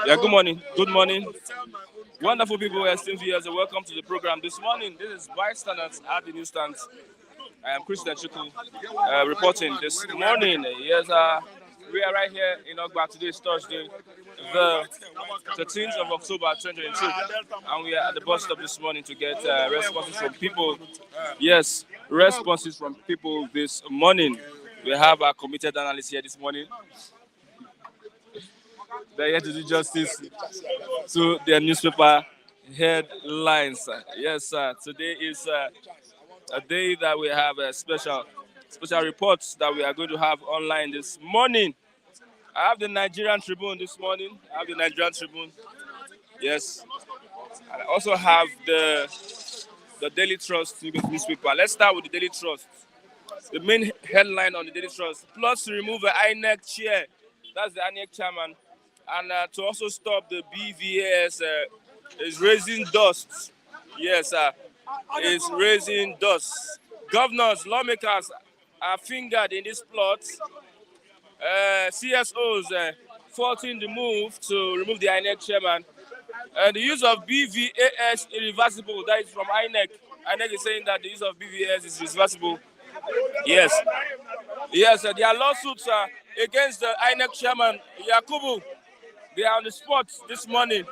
Yeah, good morning. Good morning. Wonderful people, esteemed viewers, welcome to the program this morning. This is Bystanders at the newsstands. I am Christian Chuku, reporting this morning. Yes, we are right here in Ogba. Today is Thursday, the 13th of October 2022, and we are at the bus stop this morning to get responses from people. Yes, responses from people this morning. We have our committed analyst here this morning. They're here to do justice to their newspaper headlines. Yes, today is a day that we have a special reports that we are going to have online this morning. I have the Nigerian Tribune this morning. Yes. I also have the Daily Trust newspaper. Let's start with the Daily Trust. The main headline on the Daily Trust: plots to remove the Inec chair. That's the Inec chairman. And to also stop the Bvas is raising dust. Yes, it's raising dust. Governors, lawmakers are fingered in this plot. CSOs faulting the move to remove the INEC chairman. The use of BVAS irreversible. That is from INEC. INEC is saying that the use of BVAS is reversible. Yes. Yes, there are lawsuits against the INEC chairman, Yakubu. They are on the spot this morning.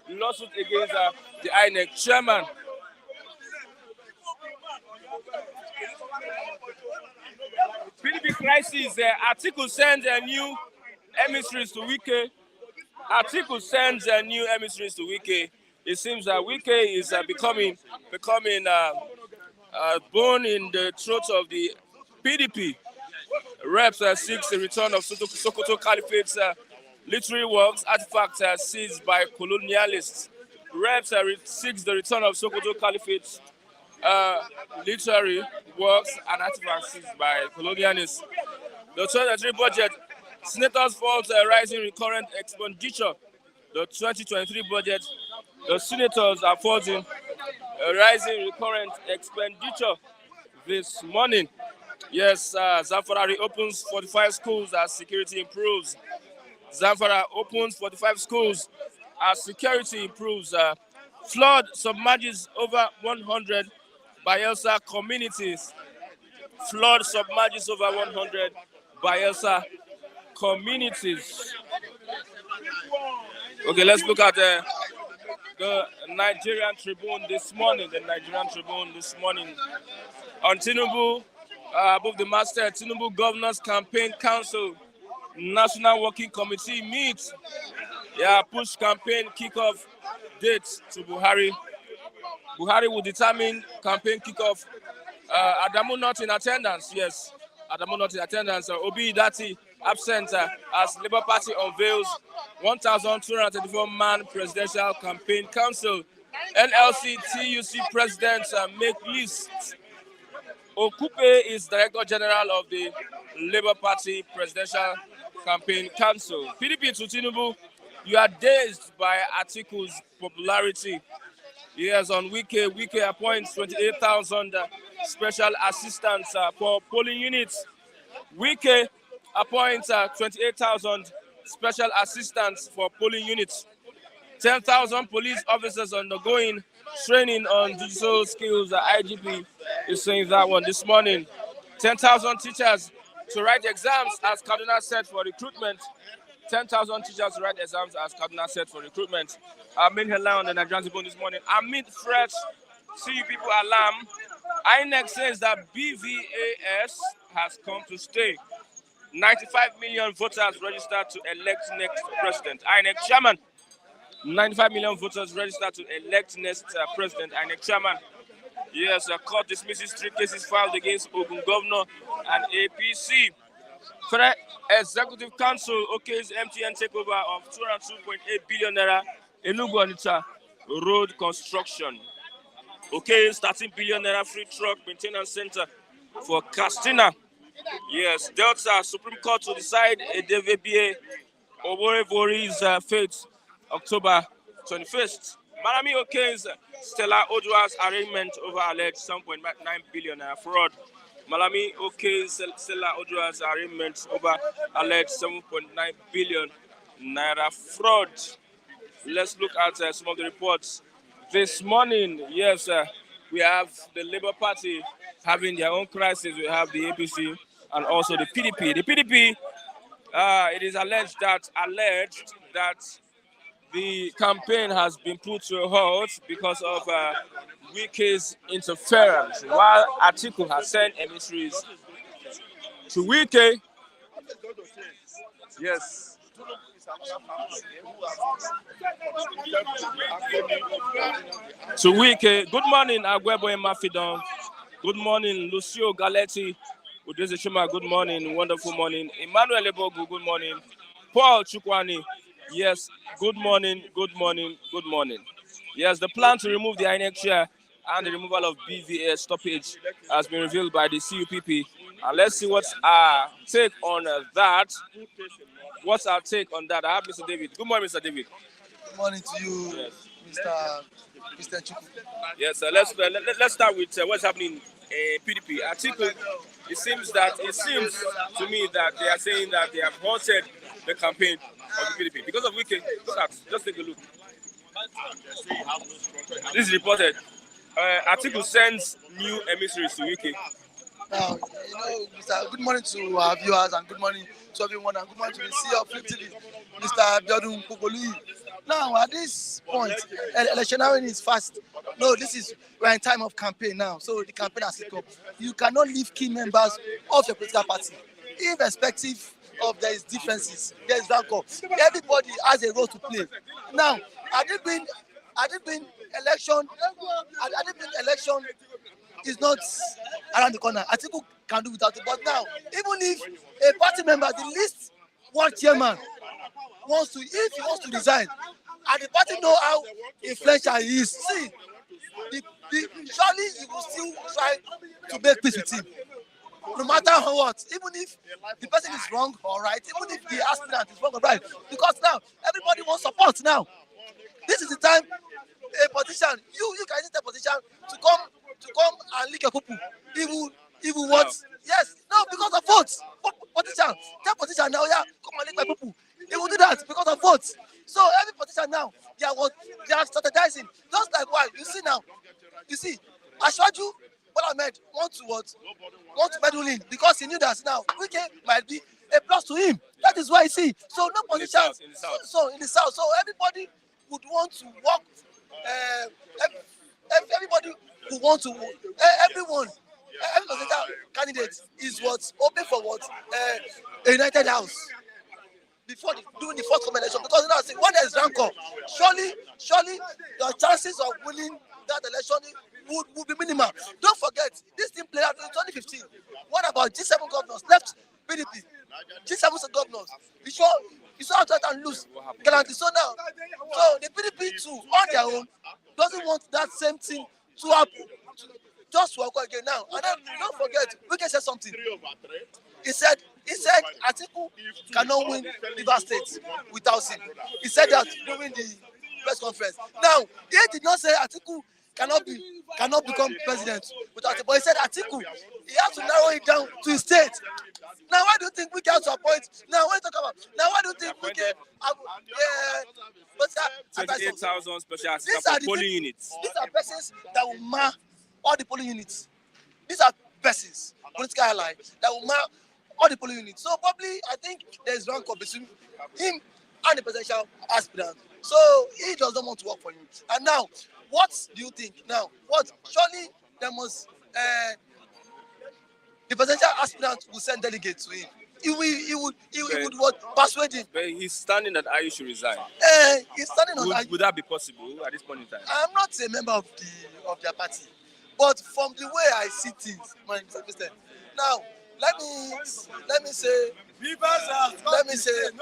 The lawsuit against the INEC chairman. PDP crisis. Atiku sends new emissaries to Wike. It seems that Wike is becoming bone in the throat of the PDP. Reps seeks the return of Sokoto Caliphate's literary works, artifacts seized by colonialists. Reps seeks the return of Sokoto Caliphate's literary works and artifacts seized by colonialists. The 2023 budget, senators fault rising recurrent expenditure. The 2023 budget, the senators are faulting rising recurrent expenditure this morning. Yes, Zamfara reopens 45 schools as security improves. Zamfara opens 45 schools as security improves. Flood submerges over 100 Bayelsa communities. Flood submerges over 100 Bayelsa communities. Okay, let's look at the Nigerian Tribune this morning. On Tinubu, above the masthead, Tinubu Governors Campaign Council, National Working Committee meets. Push campaign kickoff dates to Buhari. Buhari will determine campaign kickoff. Adamu not in attendance. Yes, Adamu not in attendance. Obi Dati absent as Labour Party unveils 1,234-man presidential campaign council. NLC TUC presidents make lists. Okupe is Director General of the Labour Party Presidential Campaign Council. PDP to Tinubu, you are dazed by Atiku's popularity. Yes, on Wike appoints 28,000 special assistants for polling units. Wike appoints 28,000 special assistants for polling units. 10,000 police officers undergoing training on digital skills. IGP is saying that one this morning. 10,000 teachers to write exams as Kaduna set for recruitment. 10,000 teachers to write exams as Kaduna set for recruitment. Our main headline on the Nigerian Tribune this morning. Amid threats, CU people alarm. INEC says that BVAS has come to stay. 95 million voters registered to elect next president. INEC chairman. 95 million voters registered to elect next president. INEC chairman. Yes, a court dismisses 3 cases filed against Ogun Governor and APC. Federal Executive Council okays MTN takeover of 202.8 billion naira Enugu Onitsha road construction. Okays 13 billion naira free truck maintenance center for Castina. Yes, Delta Supreme Court to decide a DVBA Oborevori's fate October 21st. Malami okays Stella Odua's arraignment over alleged 7.9 billion fraud. Malami OK Sela Odua's arraignment over alleged 7.9 billion naira fraud. Let's look at some of the reports this morning. Yes, we have the Labour Party having their own crisis. We have the APC and also the PDP. The PDP, it is alleged that the campaign has been put to a halt because of Wike's interference. While Atiku has sent emissaries to Wike, yes. To Wike, good morning, Agwebo Mafidon. Good morning, Lucio Galetti. Udeze Shuma, good morning, wonderful morning. Emmanuel Ebogu, good morning. Paul Chukwani, yes, good morning, good morning, good morning. Yes, the plan to remove the Inec chair and the removal of Bvas Stoppage has been revealed by the CUPP. And let's see what's our take on that. What's our take on that? I have Mr. David. Good morning, Mr. David. Good morning to you, yes. Mr. Chukwu. Yes, let's start with what's happening in PDP. Atiku, it seems to me that they are saying that they have halted the campaign of the PDP because of Wike. Just take a look. This is reported. Atiku sends new emissaries to Wike. Now, Mr. Good morning to our viewers and good morning to everyone and good morning to the CEO of Flip TV, Mr. Biodun Popolu. Now, at this point, electioneering is fast. No, we're in time of campaign now, so the campaign has kicked off. You cannot leave key members of your political party, irrespective of there is differences, there is rancor. Everybody has a role to play. Now, had it been election is not around the corner. Atiku can do without it. But now, even if a party member, the least one chairman, if he wants to resign, and the party know how influential he is, surely he will still try to make peace with him. No matter what, even if the person is wrong or right, even if the aspirant is wrong or right, because now everybody wants support now. This is the time a politician, you can use a politician to come and lick your poo. He will what? Yes, no, because of votes. Politician, that politician now, yeah, come and lick my poo. He will do that because of votes. So every politician now, they are strategizing. Just like why you see, Ashwaju Bola Ahmed want to meddle in because he knew that now Wike might be a plus to him. That is why so no politicians. So in the south, so everybody would want to work. Everybody who want to every presidential candidate is open for a united house before doing the first combination, because now when there is rancor, surely the chances of winning that election would be minimal. Don't forget, this team played out in 2015. What about G7 governors left PDP? G7 governors. You saw how to lose. So now, the PDP too, on their own, doesn't want that same thing to happen. Just to occur again now. And then don't forget, we can say something. He said Atiku cannot win Bvas State without him. He said that during the press conference. Now, he did not say Atiku cannot become president without it, but he said Atiku, he has to narrow it down to his state. Now, why do you think we can to a point? Now, what are you talking about? Now, why do you think we can have 28,000 special assistant polling units? These are persons that will mark all the polling units. These are persons, political allies, that will mark all the polling units. So probably, I think there is rancor between him and the presidential aspirant. So he does not want to work for him. And now, what do you think? Now, surely there must the presidential aspirant will send delegates to him. He would persuade him. But he's standing that I should resign. He's standing on. Would that be possible at this point in time? I'm not a member of their party, but from the way I see things, Mr. President. Now, let me say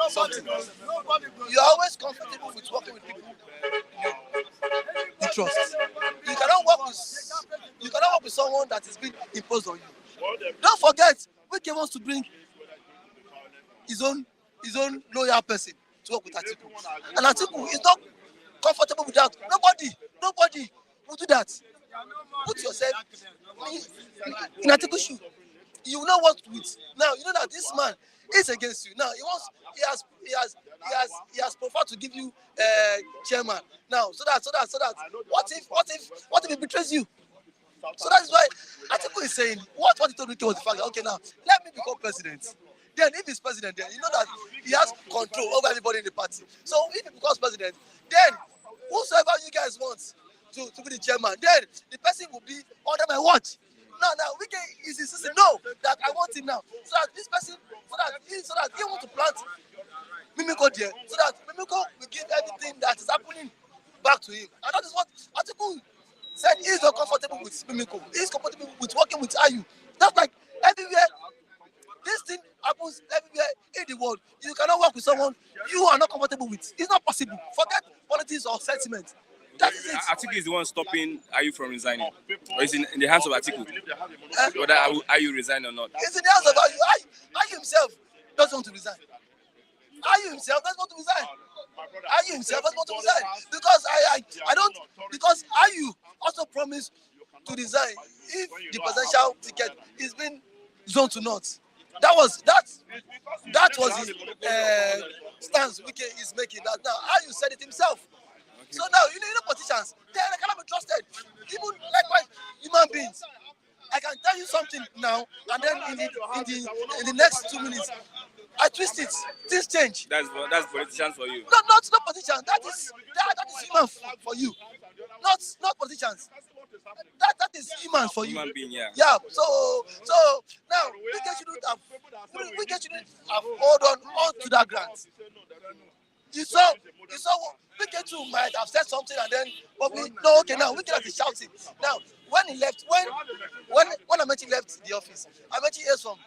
something. You're always comfortable with working with people you trust. You cannot work with someone that is being imposed on you. Don't forget, Wike wants to bring his own loyal person to work with Atiku. And Atiku is not comfortable with that. Nobody will do that. Put yourself in Atiku's shoe. you know what with now. You know that this man is against you. Now he has preferred to give you chairman. Now so that what if he betrays you? So that is why Atiku is saying what he told Wike was the fact that okay now let me become president. Then if he's president, then you know that he has control over everybody in the party. So if he becomes president, then whosoever you guys want to be the chairman, then the person will be under my watch. Now Wike is insisting no that I want him now, so that this person, so that he want to plant Mimiko there, so that Mimiko will give everything that is happening back to him, and that is what Atiku said. He is not comfortable with Mimiko. He is comfortable with working with Ayu. That's like everywhere. This thing happens everywhere in the world. You cannot work with someone you are not comfortable with. It's not possible. Forget politics or sentiment. That is it. Atiku is the one stopping Ayu from resigning. Or is it in the hands of Atiku? Whether Ayu resign or not? It's in the hands of Ayu. Ayu himself doesn't want to resign. Ayu himself doesn't want to resign. Ayu himself doesn't want to resign. Because I don't, because Ayu also promised to resign if the presidential ticket is being zoned to North. That was his stance Wike is making. That now Ayu said it himself. Okay. So now you know politicians, they cannot be trusted. Even likewise human beings. I can tell you something now, and then in the next 2 minutes, I twist it. Things change. That's politicians for you. No, not politicians. That is human for you. Not politicians. That is human for you. Human being, yeah. Yeah. So now we get you have hold on to that grant. You saw Wike too might have said something and then probably no, okay, now Wike is shouting. Now when he left, when Amechi left the office, Amechi is from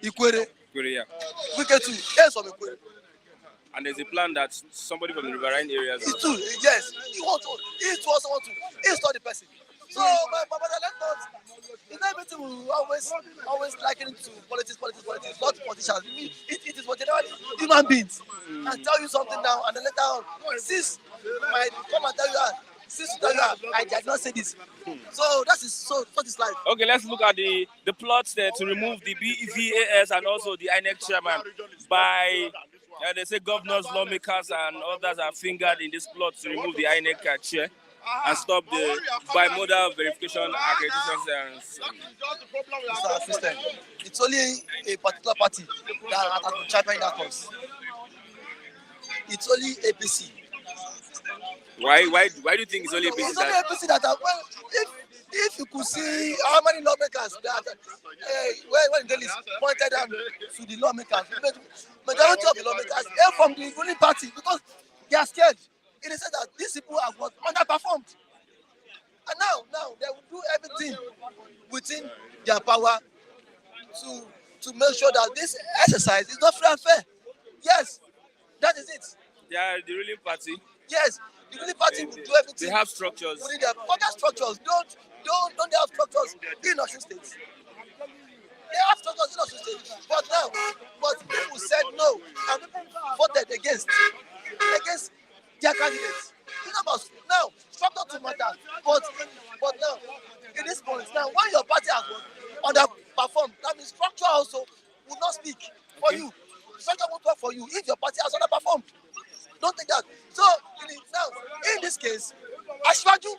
Ikwere. Yeah. Wike too is from Ikwere. And there's a plan that somebody from the riverine areas. He too, yes. He also want to install the person. So my brother, let's not. It's not everything we always liken to politics, not politicians. It is what generally human beings. And tell you something now, and then later on, sis might come and tell you I did not say this. So that is life. Okay, let's look at the plots there to remove the Bvas and also the Inec chairman by. They say governors, lawmakers, and others are fingered in this plot to remove the Inec chair and stop the bimodal verification accreditations. Mr. Christian, it's only a particular party that has been championing that cause. It's only APC. Why do you think it's only APC? It's only APC that are, well, if you could see how many lawmakers that when the list pointed out to the lawmakers, majority of the lawmakers came from the ruling party because they are scared. It is said that these people have underperformed, and now they will do everything within their power to make sure that this exercise is not free and fair. Yes, that is it. They are the ruling party. Yes, the ruling party will do everything. They have structures. Within their other structures. Don't they have structures in Osun State? They have structures in Osun State. But people said no, and people voted against their candidates. It's about now structure to matter. But now in this point, now when your party has underperformed, that means structure also will not speak for you. Structure won't work for you if your party has underperformed. Don't think that. So now in this case, Ashwaju,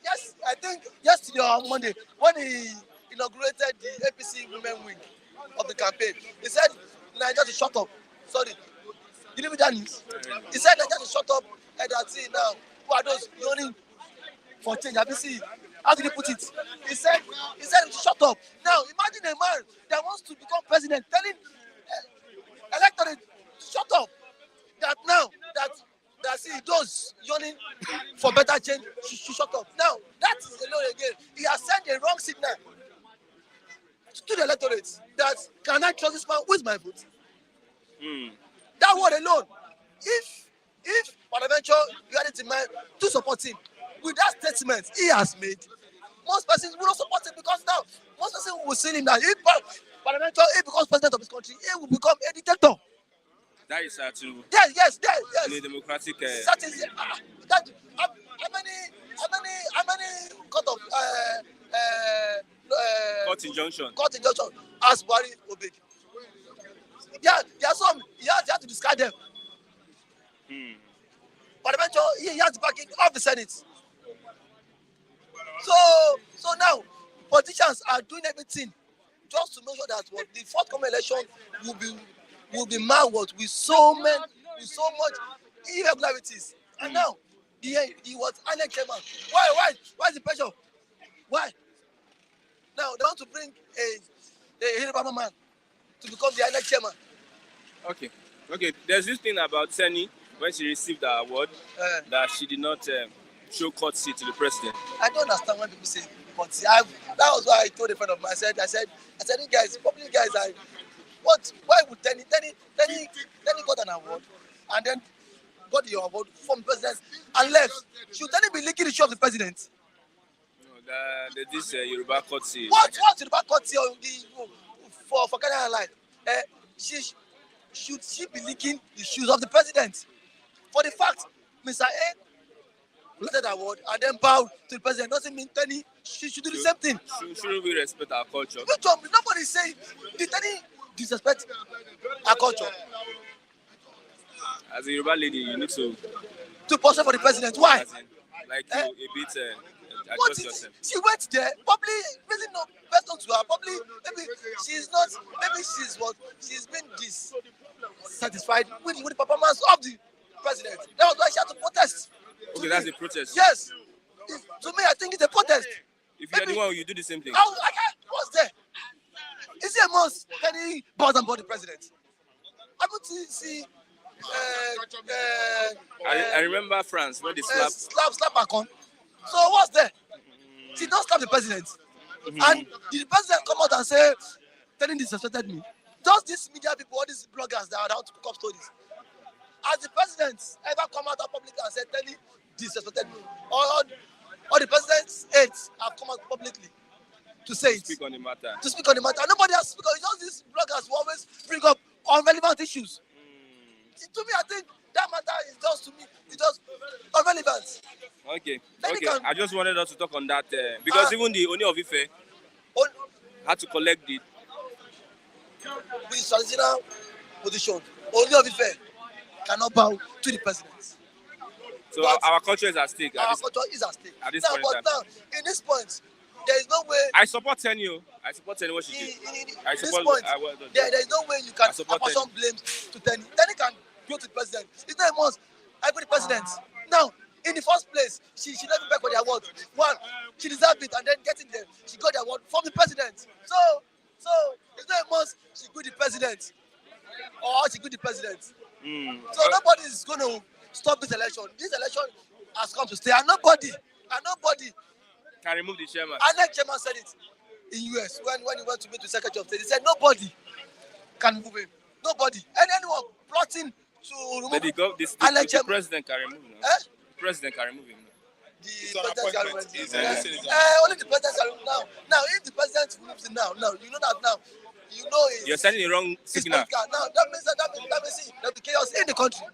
yes, I think yesterday or Monday when he inaugurated the APC women wing of the campaign, he said Nigeria to shut up. Sorry, you didn't read that news. He said Nigeria to shut up, and that's it now. Who are those yearning for change? Have you seen? How did he put it? He said to shut up. Now imagine a man that wants to become president telling electorate to shut up. That now that see those yearning for better change should shut up. Now that is alone again. He has sent a wrong signal to the electorate that can I trust this man with my vote? That word alone. If parliamentary reality mind to support him with that statement he has made, most persons will not support him because now most persons will see him that if parliamentary he becomes president of this country, he will become a dictator. That is true. Yes. In a democratic. That is how many court of Court injunction. Court injunction as Buhari obeyed. Yeah, there are some, he had to discard them. But eventually, he has the backing of the Senate. So now, politicians are doing everything just to make sure that what the forthcoming election will be marred with so much irregularities. And now, he was Inec chairman. Why is the pressure? Why? Now they want to bring a Yoruba man to become the Inec chairman. Okay. There's this thing about Seni when she received the award that she did not show courtesy to the president. I don't understand when people say courtesy. That was why I told a friend of mine. I said, you guys, public guys, why would Tenny got an award and then got the award from the president and left? Should Tenny be licking the shoe of the president? No, this Yoruba courtesy. What Yoruba courtesy for Canada Line? Should she be licking the shoes of the president? For the fact Mr. A got the award and then bowed to the president doesn't mean Tenny she should do the same thing. Shouldn't we respect our culture? Nobody is saying did Tenny disrespect our culture. As a Yoruba lady, you need to posture for the president. Why? Like you a bit adjust yourself. She went there, probably really no best known to her. Probably maybe she's not. Maybe she's been dissatisfied with the performance of the president. That was why she had to protest. Okay, that's a protest. Yes. To me, I think it's a protest. If you're the one, you do the same thing. What's there? Is it a must? Can he bows and board the president? I would see. I remember France when they slap Macron. So what's there? She don't slap the president. And did the president come out and say, Tenny disrespected me? Does these media people, all these bloggers that are out to cook up stories, has the president ever come out publicly and said Tenny disrespected me? Or the president's aides have come out publicly to say it? Speak on the matter. To speak on the matter. Nobody has spoken. It's just these bloggers who always bring up irrelevant issues. To me, I think that matter is just, to me, it's just irrelevant. Okay. I just wanted us to talk on that because even the Oni of Ife had to collect the traditional position. Oni of Ife cannot bow to the president. So our culture is at stake. Our culture is at stake. At this now, point but now, in this point, there is no way. I support Tenny. I support Tenny what she did. At this point, there is no way you can apportion blame to Tenny. Tenny can go to the president. It's not a must. I go to the president. Now, in the first place, she let me back for the award. One, she deserved it, and then getting there, she got the award from the president. So it's not a must. She go to the president, or she go to the president. So nobody is going to stop this election. This election has come to stay, and nobody can remove the chairman. Inec chairman said it in US when he went to meet the Secretary of State. He said nobody can move him. Nobody. Anyone plotting to remove the president can remove him. The president can remove him. The president can remove him. Only the president can remove him now. If the president removes him now, you know that now. You know you're sending the wrong signal. Now that means there'll be chaos in the country.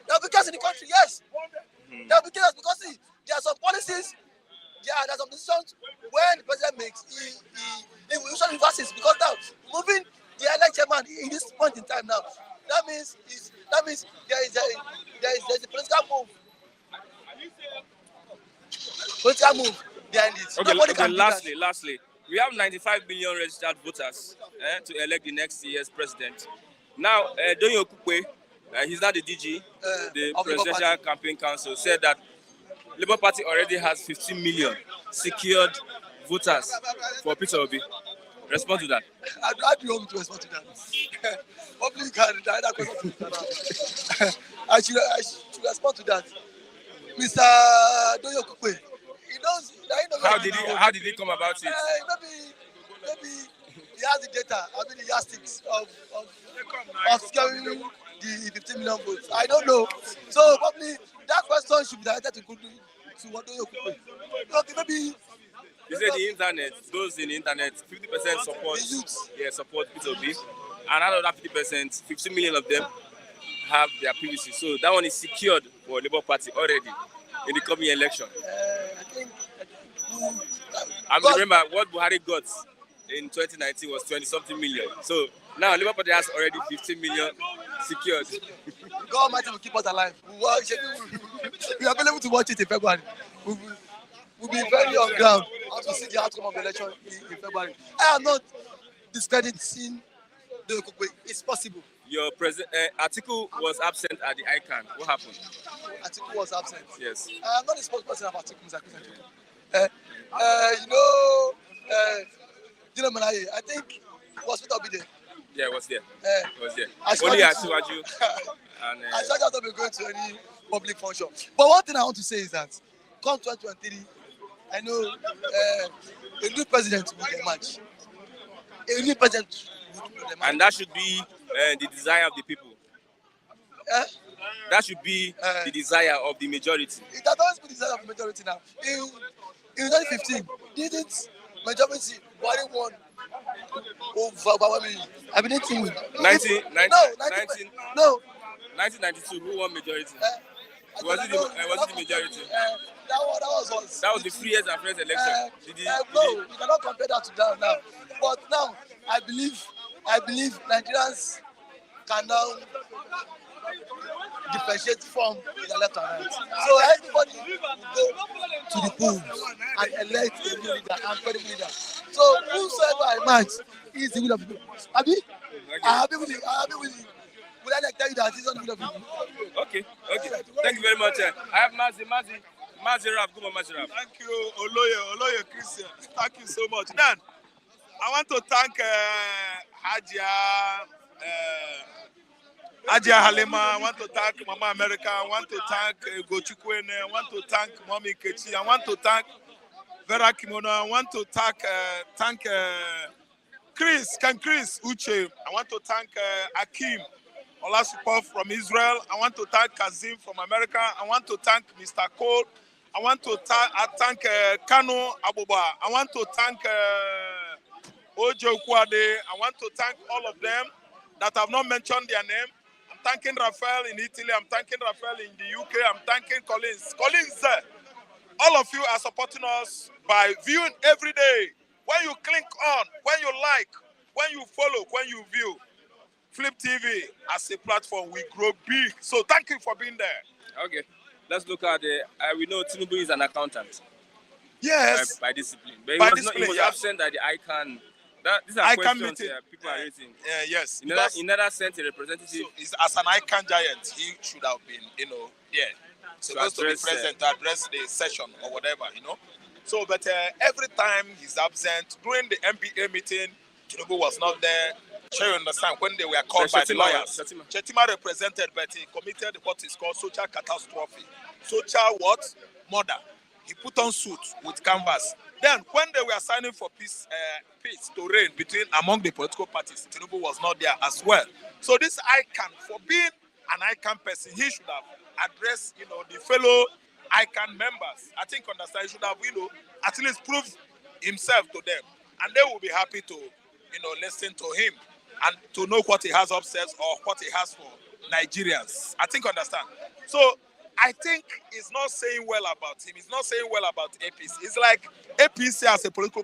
There'll be chaos in the country, yes. There'll be chaos because there are some policies. There are some decisions when the president makes, he usually reverses because now moving the Inec chairman in this point in time now, that means there is a political move behind it. Okay, lastly, we have 95 million registered voters to elect the next year's president. Now, Donyo Okukwe, he's not the DG, the Presidential Campaign Council, said that Labour Party already has 15 million secured voters for Peter Obi. Respond to that. How do you want me to respond to that? Hopefully you can direct that question to Mr. I should respond to that. Mr. Donyo Okukwe, he knows. How did he come about it? Maybe he has the data. The yardsticks of securing the 15 million votes. I don't know. So probably that question should be directed to Donyo Okukwe. Okay, maybe. You say the internet, those in the internet, 50% support. Support Peter Obi, and out of that 50%, 15 million of them have their PVC. So that one is secured for Labour Party already in the coming election. I think. Remember what Buhari got in 2019 was 20-something million. So now Labour Party has already 15 million secured. God Almighty will keep us alive. We are available to watch it in February. We'll be very on ground to see the outcome of the election in February. I am not discrediting the Okukwe. It's possible. Your article was absent at the ICANN. What happened? Article was absent. Yes. I'm not the spokesperson of article, Mr. Malaye, I think was Peter Obi there. Yeah, it was there. It was there. Only I saw you. And I shall not be going to any public function. But one thing I want to say is that come 2023, I know a new president will emerge. A new president will emerge. And that should be the desire of the people. That should be the desire of the majority. It has always been the desire of the majority now. In 2015, didn't majority Buhari won over Bawami? I mean, 1992, who won majority? Was it the majority? That was the freest and fairest election. No, you cannot compare that to that now. But now, I believe Nigerians can now differentiate from the left and right. So everybody will go to the polls and elect a new leader and credible leader. So whosoever I match is the will of the people. Abi? I'm happy with it. Would I like tell you that he's on the will of the people? Okay. Thank you very much. I have Mazi Raf. Good morning, Mazi Raf. Thank you, Oloye Christian. Thank you so much. Then, I want to thank Hajia Halima. I want to thank Mama America. I want to thank Gochukwene. I want to thank Mommy Kechi. I want to thank Vera Kimono. I want to thank Chris Uche. I want to thank Akim Olasupo from Israel. I want to thank Kazim from America. I want to thank Mr. Cole. I want to thank Kano Abuba. I want to thank Ojo Kwade. I want to thank all of them that have not mentioned their name. I'm thanking Raphael in Italy. I'm thanking Raphael in the UK. I'm thanking Collins. All of you are supporting us by viewing every day. When you click on, when you like, when you follow, when you view, Flip TV as a platform, we grow big. So thank you for being there. Okay. Let's look at we know Tinubu is an accountant. Yes. By discipline. But he was absent at the ICANN. These are questions people are raising. Yes. He never sent a representative. So as an ICANN giant, he should have been, there. Supposed to be present to address the session or whatever, So, but every time he's absent, during the MBA meeting, Tinubu was not there. Sure, you understand, when they were called by the lawyers. Chetima represented, but he committed what is called social catastrophe. Social what? Murder. He put on suit with canvas. Then, when they were signing for peace to reign among the political parties, Tinubu was not there as well. So this ICANN, for being an ICANN person, he should have addressed, the fellow ICANN members. I think, understand, he should have, at least proved himself to them. And they will be happy to, listen to him and to know what he has upstairs or what he has for Nigerians. I think, understand. So I think he's not saying well about him. He's not saying well about APC. It's like APC as a political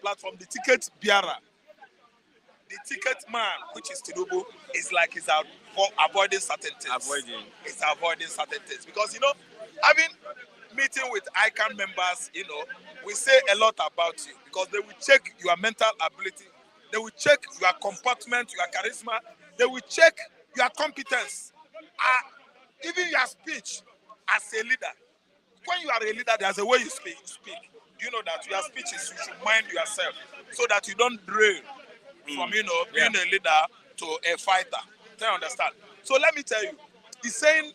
platform, the ticket bearer, the ticket man, which is Tinubu, is like he's avoiding certain things. It's avoiding certain things. Because, having meeting with ICANN members, we say a lot about you because they will check your mental ability. They will check your comportment, your charisma. They will check your competence. Even your speech as a leader. When you are a leader, there's a way you speak. You know that your speech is, you should mind yourself so that you don't drain from, being a leader to a fighter. Do you understand? So let me tell you, he's saying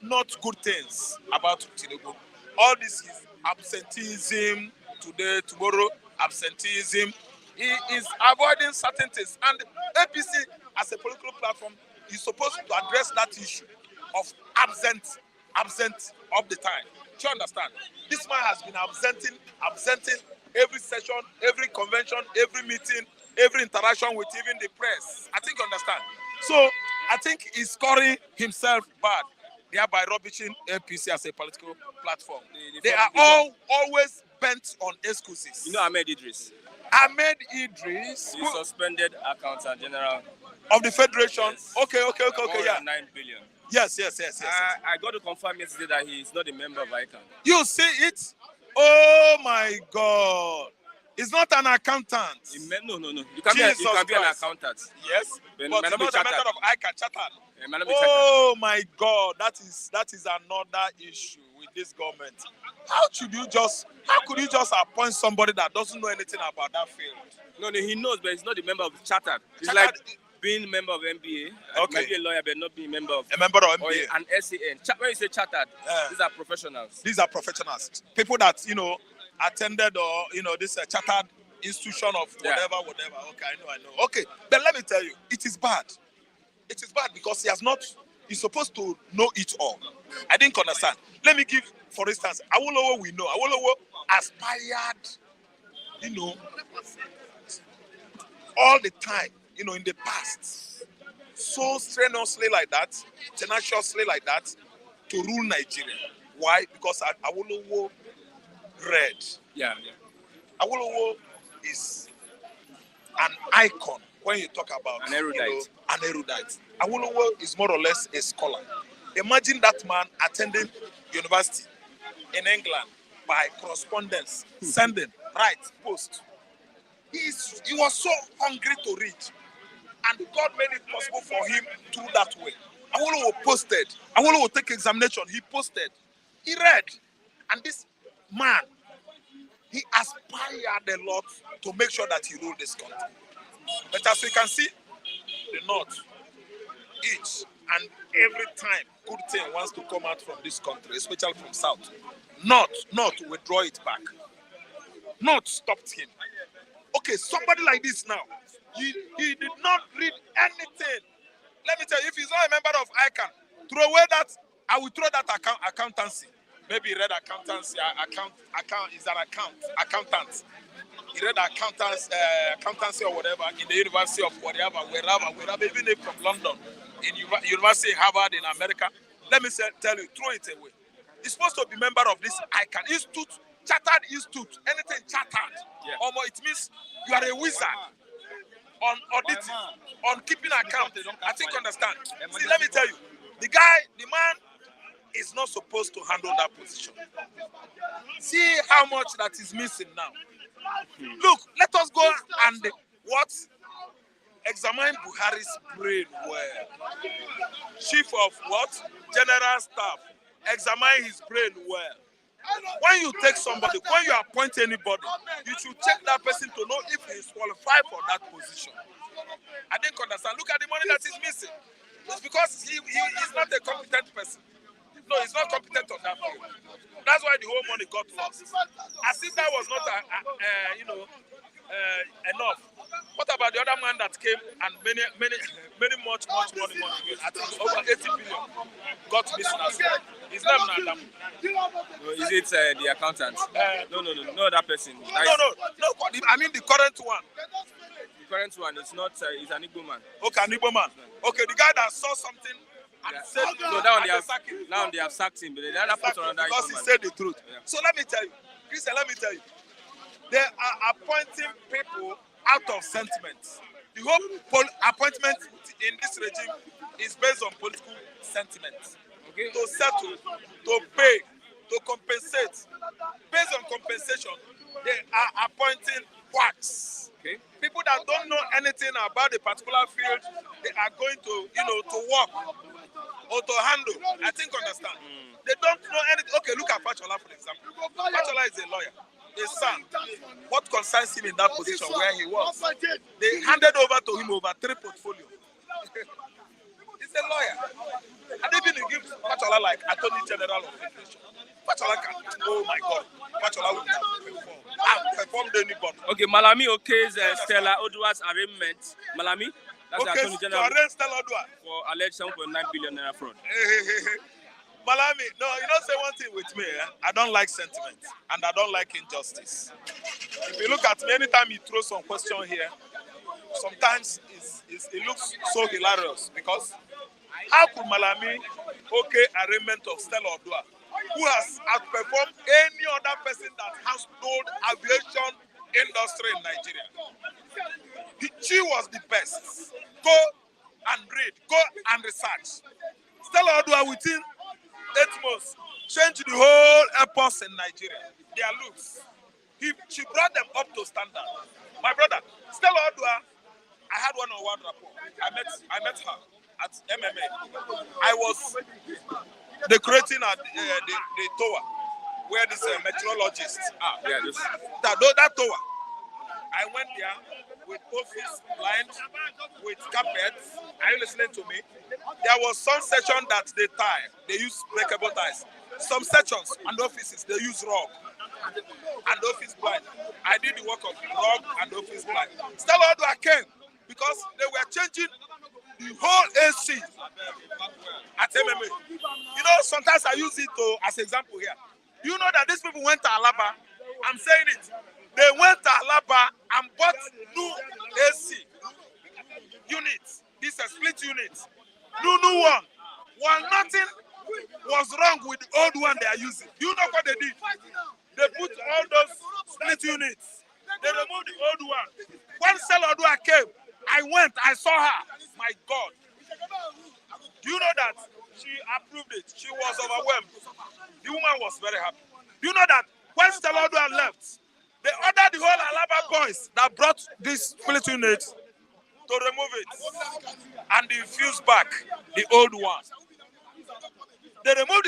not good things about Tinubu. All this is absenteeism, today, tomorrow, absenteeism. He is avoiding certain things. And APC, as a political platform, is supposed to address that issue of absent of the time. Do you understand? This man has been absenting every session, every convention, every meeting, every interaction with even the press. I think you understand. So I think he's scoring himself bad, thereby rubbishing APC as a political platform. They are always bent on excuses. Ahmed Idris. Ahmed Idris, the suspended accountant general of the Federation. Yes. Okay, yeah. 9 billion. Yes. I got to confirm yesterday that he is not a member of ICANN. You see it? Oh my God. He's not an accountant. No. You can be an accountant. Yes, but not a member of ICANN chartered. Oh my God, that is another issue with this government. How could you just appoint somebody that doesn't know anything about that field? No, he knows, but he's not a member of the chartered. It's like being a member of MBA. Okay. Maybe a lawyer, but not being a member of MBA. Or an SAN. When you say chartered, these are professionals. These are professionals. People that, attended or, this chartered institution of whatever. Okay, I know. Okay, then let me tell you, it is bad. It is bad because he's supposed to know it all. I didn't understand. Let me give, for instance, Awolowo we know. Awolowo aspired, all the time, in the past, so strenuously like that, tenaciously like that, to rule Nigeria. Why? Because Awolowo read. Yeah. Awolowo is an icon when you talk about an erudite. Awolowo is more or less a scholar. Imagine that man attending university in England by correspondence, sending, post. He was so hungry to read, and God made it possible for him through that way. Awolowo posted. Awolowo take examination. He posted. He read, and this man, he aspired a lot to make sure that he ruled this country. But as we can see, the North, each and every time good thing wants to come out from this country, especially from South, North withdraw it back. North stopped him. Okay, somebody like this now, he did not read anything. Let me tell you, if he's not a member of ICANN, throw away that, I will throw that accountancy. Maybe he read accountancy, accountant. He read accountancy or whatever in the University of wherever, even if from London, in University of Harvard in America. Let me tell you, throw it away. He's supposed to be member of this ICANN institute, chartered institute, anything chartered. Yeah. It means you are a wizard on auditing, on keeping account. I think you understand. See, let me tell you, the man is not supposed to handle that position. See how much that is missing now. Look, let us go and examine Buhari's brain well. Chief of General Staff. Examine his brain well. When you take somebody, when you appoint anybody, you should check that person to know if he is qualified for that position. I didn't understand. Look at the money that is missing. It's because he is not a competent person. No, he's not competent on that field. That's why the whole money got lost. As if that was not, enough. What about the other man that came and many much money? I think over 80 billion got missing as well. His name is Adam. No, is it the accountant? No, that person. No. I mean the current one. The current one is not. He's an Igbo man. Okay, an Igbo man. Okay, the guy that saw something. Said, no, now they have sacked him, but they never put on that because he said the truth. Yeah. So let me tell you, Christian, they are appointing people out of sentiment. The whole appointment in this regime is based on political sentiment. Okay. To settle, to pay, to compensate. Based on compensation, they are appointing quacks. Okay. People that don't know anything about the particular field, they are going to, to work or to handle. I think understand. They don't know anything. Okay, look at Fachola, for example. Fachola is a lawyer. His son, what concerns him in that position where he was? They handed over to him over 3 portfolios. He's a lawyer. And even he gives Fachola like Attorney General of Federation. Fachola can, oh my God, Fachola would have performed anybody. Okay, Malami okays Stella Odua's arraignment. Malami? That's the Attorney General to arrest Stella Odua for alleged 7.9 billion naira fraud. Malami, no, say one thing with me. I don't like sentiment and I don't like injustice. If you look at me, anytime you throw some question here, sometimes it looks so hilarious because how could Malami arraignment of Stella Odua, who has outperformed any other person that has told aviation industry in Nigeria. She was the best. Go and read, go and research. Stella Odua within 8 months changed the whole epos in Nigeria. Their looks. She brought them up to standard. My brother, Stella Odua, I had one-on-one rapport. I met her at MMA. I was decorating at the tower where this meteorologist are. Yeah, that tower. I went there with office blind, with carpets. Are you listening to me? There was some section that they tie. They use breakable ties. Some sections and offices, they use rug and office blind. I did the work of rug and office blind. Stella Odua came because they were changing the whole AC at MMA. You know, sometimes I use it as an example here. You know that these people went to Alaba. I'm saying it. They went to Alaba and bought new AC units. This is a split unit. New one. While nothing was wrong with the old one they are using. You know what they did? They put all those split units. They removed the old one. When Stella Odua came, I saw her. My God. Do you know that she approved it? She was overwhelmed. The woman was very happy. Do you know that when Stella Odua left, they ordered the whole Alaba boys that brought this split unit to remove it and infuse back the old one. They removed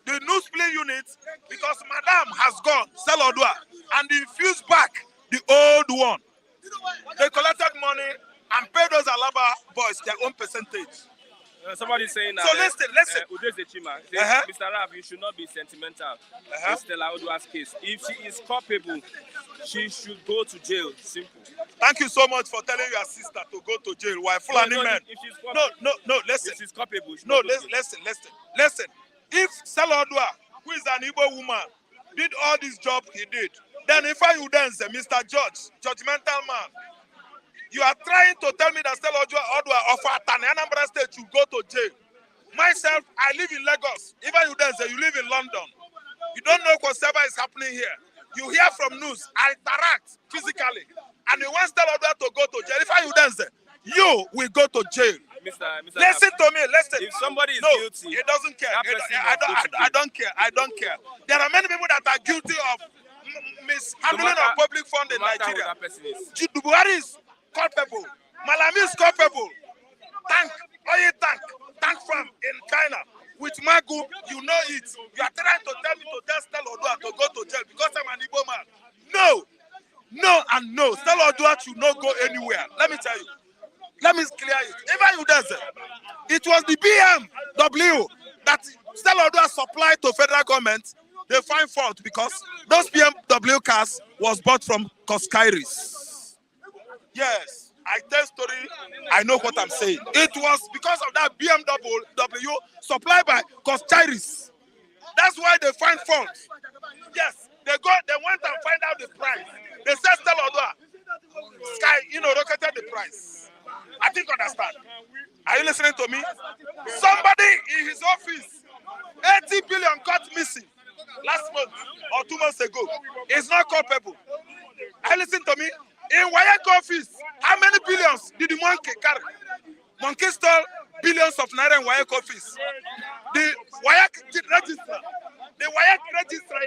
the new split unit because Madam has gone, Stella Odua, and infused back the old one. They collected money and paid those Alaba boys their own percentage. Somebody saying that. So listen. Mr. Rab, you should not be sentimental. In Stella Odua's case, if she is culpable, she should go to jail. Simple. Thank you so much for telling your sister to go to jail. Why Fulani men? No, listen. If she's culpable, listen. If Stella Odua, who is an Igbo woman, did all this job he did, then if I would answer, Mr. Judgmental man, you are trying to tell me that Stella Odua of Anambra State should go to jail. Myself, I live in Lagos. Even you dance, you live in London. You don't know whatever is happening here. You hear from news. I interact physically. And you want Stella Odua to go to jail. If you dance, you will go to jail. Mr. Listen to me. Listen. If somebody is guilty, he doesn't care. I don't care. There are many people that are guilty of mishandling of public fund in Nigeria. Buhari is culpable. Malami is culpable. Tank farm in China with Magu, you know it. You are trying to tell me to tell Stella Odua to go to jail because I'm an Igbo man. No. Stella Odua should not go anywhere. Let me tell you. Let me clear it. Even you does it was the BMW that Stella Odua supplied to federal government. They find fault because those BMW cars was bought from Koskairis. Yes, I tell story. I know what I'm saying. It was because of that BMW supplied by Koskairis. That's why they find fault. Yes, they went and find out the price. They said Stella Odua, rocketed the price. I think you understand. Are you listening to me? Somebody in his office, 80 billion got missing last month or 2 months ago. Is not culpable. Are you listening to me? In WAEC office, how many billions did the monkey carry? Monkey stole billions of naira in WAEC office. The WAEC register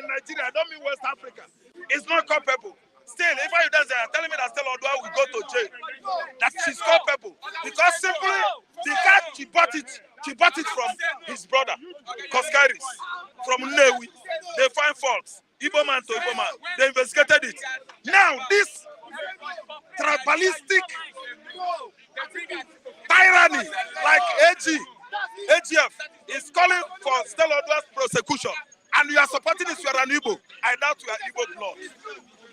in Nigeria, I don't mean West Africa, is not culpable. Still, if you dance there, telling me that Stella Odua will go to jail, that she's culpable. Because simply, the car, she bought it from his brother, Koskairis, from Newi. They find faults. Igbo man to Igbo man. They investigated it. Now, this tribalistic tyranny, like AGF, is calling for Stella Odua's prosecution. And you are supporting this, you are an Igbo. I doubt you are Igbo blood.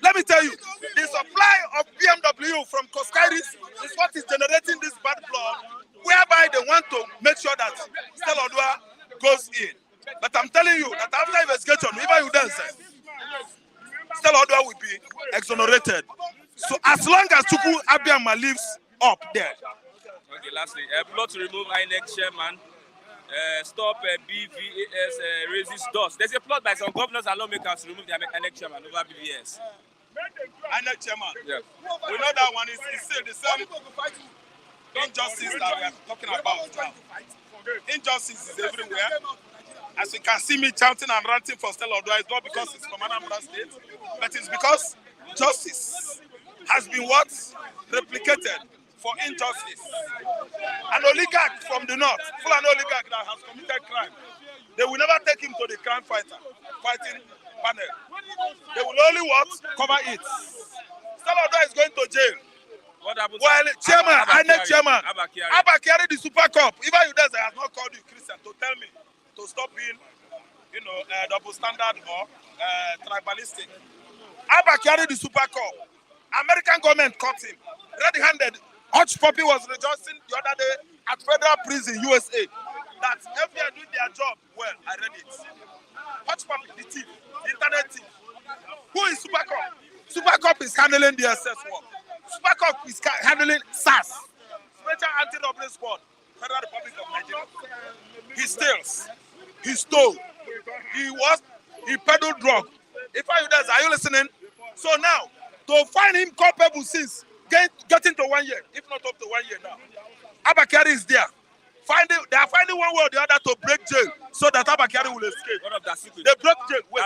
Let me tell you, the supply of BMW from Koskairis is what is generating this bad blood, whereby they want to make sure that Stella Odua goes in. But I'm telling you that after investigation, even you dance, Stella Odua will be exonerated. So as long as Chukwu Abiyama lives up there. Okay, lastly, plot to remove Inec chairman. Stop Bvas raises dust. There's a plot by some governors and lawmakers to remove the Inec chairman over Bvas. Inec chairman. Yeah. We know that one is still the same injustice that we are talking about now. Injustice is everywhere. As you can see me chanting and ranting for Stella Odua, it's not because it's from Anambra State, but it's because justice has been what? Replicated for injustice. An oligarch from the north, full an oligarch that has committed crime, they will never take him to the crime fighting panel. They will only what? Cover it. Stella Odua is going to jail. What happened? Well, chairman, Inec chairman, Abba Kyari the Super Cup. Even you guys have not called you Christian to tell me to stop being, double standard or tribalistic. Abba Kyari the Super Cup. American government caught him red-handed. Hutch Puppy was rejoicing the other day at federal prison USA that FBI doing their job well. I read it. Hutch Puppy, the thief, the internet thief. Who is Super Cup? Super Cup is handling the SS work. Super Cup is handling SAS, Special Anti-Robbery Squad, Federal Republic of Nigeria. He steals, he stole, he peddled drug. If are you guys, are you listening? So now, to find him culpable since getting to 1 year, if not up to 1 year now, Abba Kyari is there. They are finding one way or the other to break jail so that Abba Kyari will escape. What of Dasuki? They broke jail. Wait.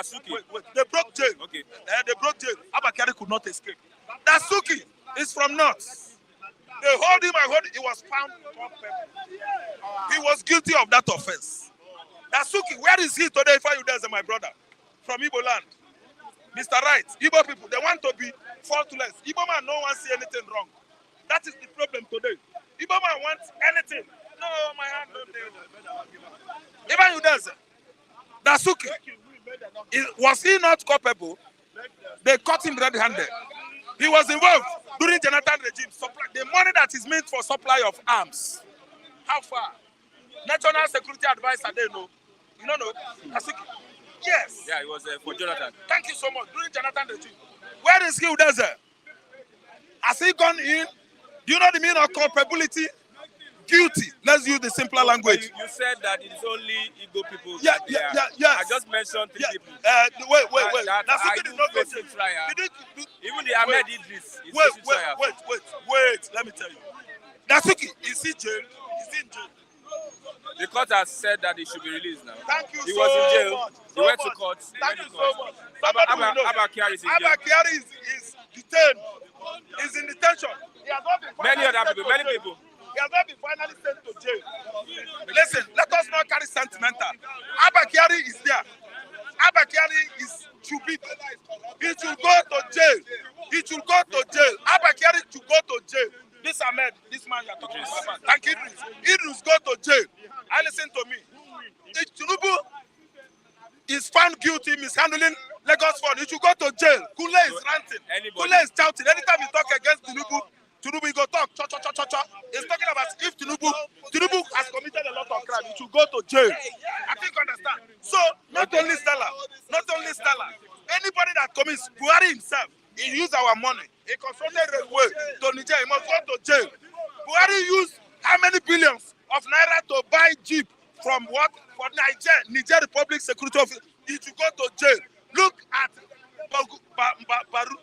They broke jail. Okay. They broke jail. Abba Kyari could not escape. Dasuki is from north. They hold him and he was found culpable. He was guilty of that offense. Dasuki, where is he today? If you guys are my brother from Igbo land, Mr. Right, Igbo people, they want to be faultless. Igbo man, no one see anything wrong. That is the problem today. Igbo man wants anything. No, my hand don't do. Even you guys, Dasuki, was he not culpable? They caught him red-handed. He was involved during Jonathan regime. The money that is meant for supply of arms. How far? National Security Advisor, they know. You don't know? Dasuki. Yes. Yeah, it was for Jonathan. Thank you so much. During Jonathan regime. Where is he? Has he gone in? Do you know the meaning of culpability? Guilty. Let's use the simpler language. You said that it is only Igbo people. Yeah. I just mentioned three people. Wait. Dasuki did not go to trial. Even the Wait. Ahmed Idris is Wait. facing trial. Wait. Let me tell you. Dasuki, is he jail? Is he in jail? The court has said that he should be released now. Thank you He so was in jail. much. He went to court. Thank you so much. Abba Kyari is in jail. Abba Kyari is detained. He's in detention. He has not been Many other people. He has not been finally sent to jail. Listen, let us not carry sentimental. Abba Kyari is there. Abba Kyari should be. He should go to jail. Abba Kyari should go to jail. This Ahmed, this man you are talking about. Thank you, Idris. Idris go to jail. And listen to me. Tinubu is found guilty mishandling Lagos fund. He should go to jail. Kule is ranting. Kule is shouting. Anytime you talk against Tinubu go talk. He's talking about if Tinubu has committed a lot of crime, he should go to jail. I think you understand. So, not only Stella, anybody that commits, Buhari himself, he used our money. He consulted railway to Niger. He must go to jail. Buhari used how many billions of naira to buy jeep from what? For Niger Republic Security Office. He should go to jail. Look at Baru.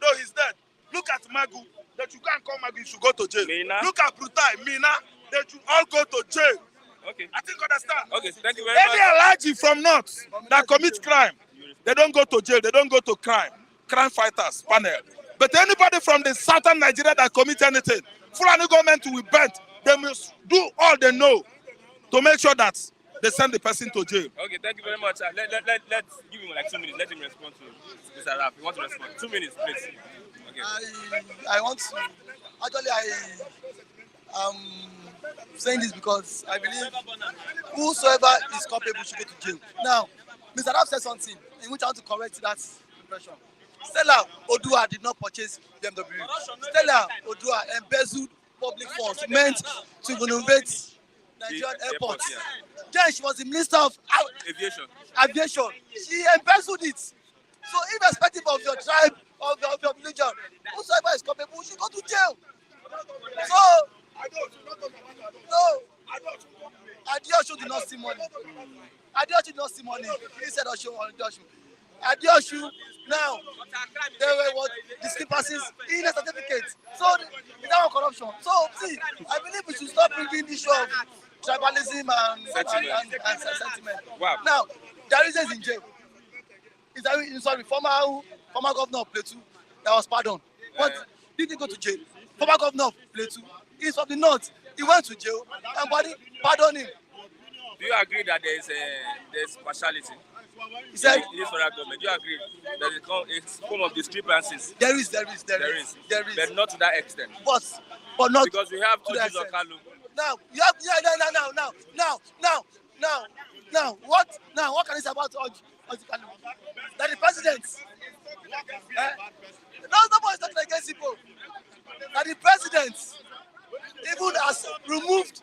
No, he's dead. Look at Magu. That you can't call Magu, you should go to jail. Mina. Look at Brutai, Mina. They should all go to jail. Okay. I think you understand. Okay, thank you very much. Any Alaji from north that commits crime, they don't go to jail. They don't go to crime fighters panel. But anybody from the southern Nigeria that commits anything, Fulani government will bet they must do all they know to make sure that they send the person to jail. Okay, thank you very much. Let's give him like 2 minutes. Let him respond to Mr. Raf. You want to respond? 2 minutes, please. Okay. I want to. Actually, I am saying this because I believe whosoever is culpable should go to jail. Now, Mr. Raf said something in which I want to correct that impression. Stella Odua did not purchase BMW. Stella Odua embezzled public funds meant to renovate Nigerian airport. Then she was the minister of aviation. She embezzled it. So irrespective of your tribe, of your religion, whosoever is culpable should go to jail. So, Adeosun did not see money. He said Osun. At Yoshu, now there were what discrepancies in the certificate. So it's not corruption. So see, I believe we should stop bringing the issue of tribalism and sentiment. Wow. Now, there is in jail. Sorry, former governor of Plateau that was pardoned. But did he go to jail? Former governor of Plateau, he's from the north. He went to jail and body pardoned him. Do you agree that there's partiality? He said, in this federal government, do you agree that it's a form of discrepancies? There is. But not to that extent. But not because we have two to that Jews of extent. Kalu. Now, what can you say about Kalu? That the president, nobody is talking against people. That the president even has removed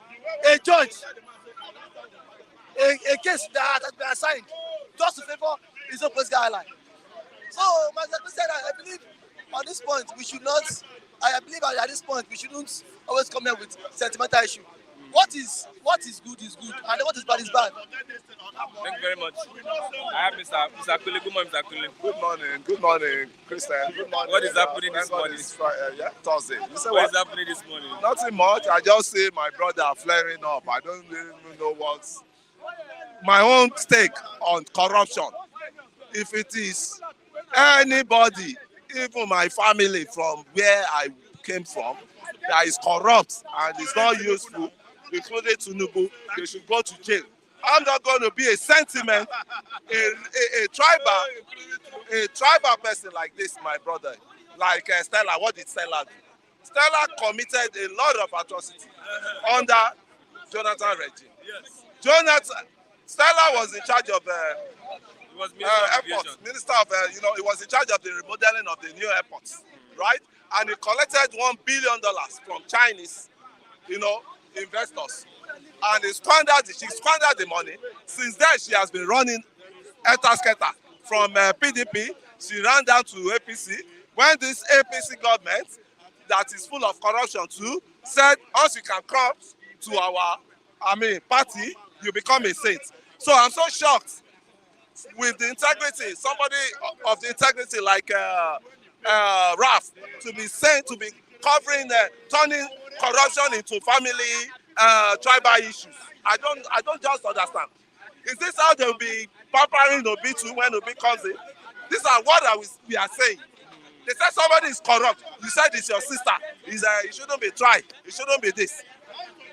a judge, a case that has been assigned just to favor his own political ally. So, my said, I believe on this point we should not. I believe at this point we shouldn't always come here with sentimental issue. What is good is good, and what is bad is bad. Thank you very much. I have Mr. Kule. Good morning, Mr. Kule. Good morning, Christian. Good morning. What is happening this morning? Thursday. What is happening this morning? Nothing much. I just see my brother flaring up. I don't really know what's my own take on corruption. If it is anybody, even my family from where I came from, that is corrupt and is not useful, including Tinubu, they should go to jail. I'm not going to be a sentiment, a tribal person like this, my brother, like Stella. What did Stella do? Stella committed a lot of atrocities under Jonathan regime. Yes. Stella was in charge of airports, minister of, he was in charge of the remodeling of the new airports, right? And he collected $1 billion from Chinese, investors. And she squandered the money. Since then, she has been running etasketa from PDP. She ran down to APC. When this APC government, that is full of corruption too, said, once you can come to our, party, you become a saint. So I'm so shocked with the integrity, somebody of the integrity like Raf, to be sent to be covering, turning corruption into family tribal issues. I don't just understand. Is this how they'll be pampering Obi too when Obi comes in? These are what we are saying. They said somebody is corrupt. You said it's your sister. It shouldn't be tried. It shouldn't be this.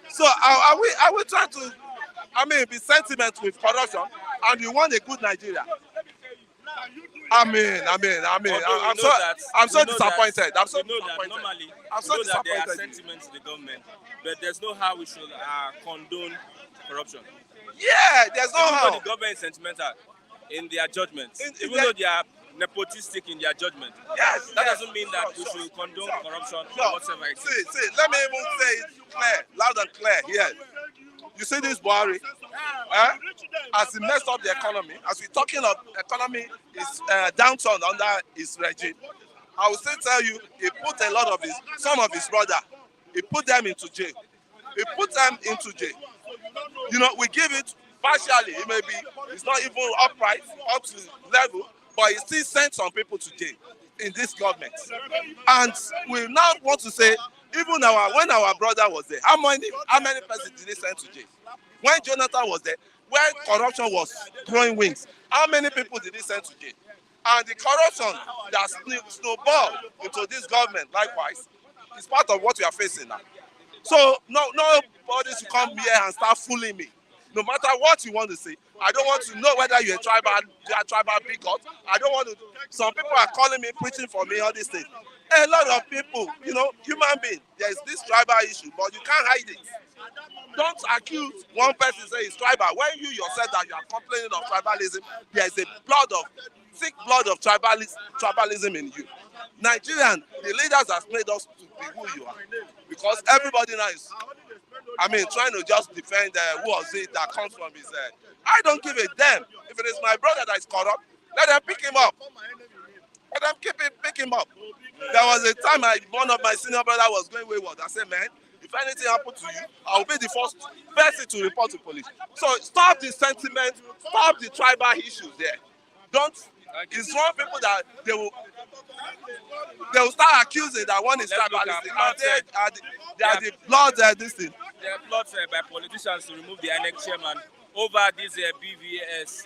So are we trying to, be sentiment with corruption, and you want a good Nigeria? I'm so disappointed. I'm so disappointed. Normally, I'm so disappointed. There are sentiments in the government, but there's no how we should condone corruption. Yeah, there's no how. The government is sentimental in their judgments, even though they are nepotistic in their judgment. Yes, that doesn't mean that we should condone corruption or whatever. See, let me even say it clear, loud and clear here. You see this Buhari, as he messed up the economy, as we're talking of economy is downturn under his regime, I will still tell you, he put a lot of some of his brother, he put them into jail. We give it partially, it may be, it's not even upright, up to level, but he still sent some people to jail in this government. And we now want to say, even when our brother was there, how many persons did they send to jail? When Jonathan was there, when corruption was growing wings, how many people did he send to jail? And the corruption that snowballed into this government, likewise, is part of what we are facing now. So nobody should come here and start fooling me. No matter what you want to say, I don't want to know whether you're a tribal bigot. I don't want to. Some people are calling me, preaching for me, all these things. A lot of people, human beings, there's this tribal issue, but you can't hide it. Don't accuse one person say it's tribal when you yourself that you are complaining of tribalism. There's a thick blood of tribalism in you. Nigerian, the leaders have made us to be who you are, because everybody now is, trying to just defend who was it that comes from his. I don't give a damn if it is my brother that is corrupt. Let them pick him up. Let them pick him up. There was a time one of my senior brother was going wayward. I said, man, if anything happened to you, I will be the first person to report to police. So stop the sentiment, stop the tribal issues there. Don't. It's wrong people that they will start accusing that one is tribalistic. They are the blood this thing. There are plots by politicians to remove the Inec chairman over this Bvas.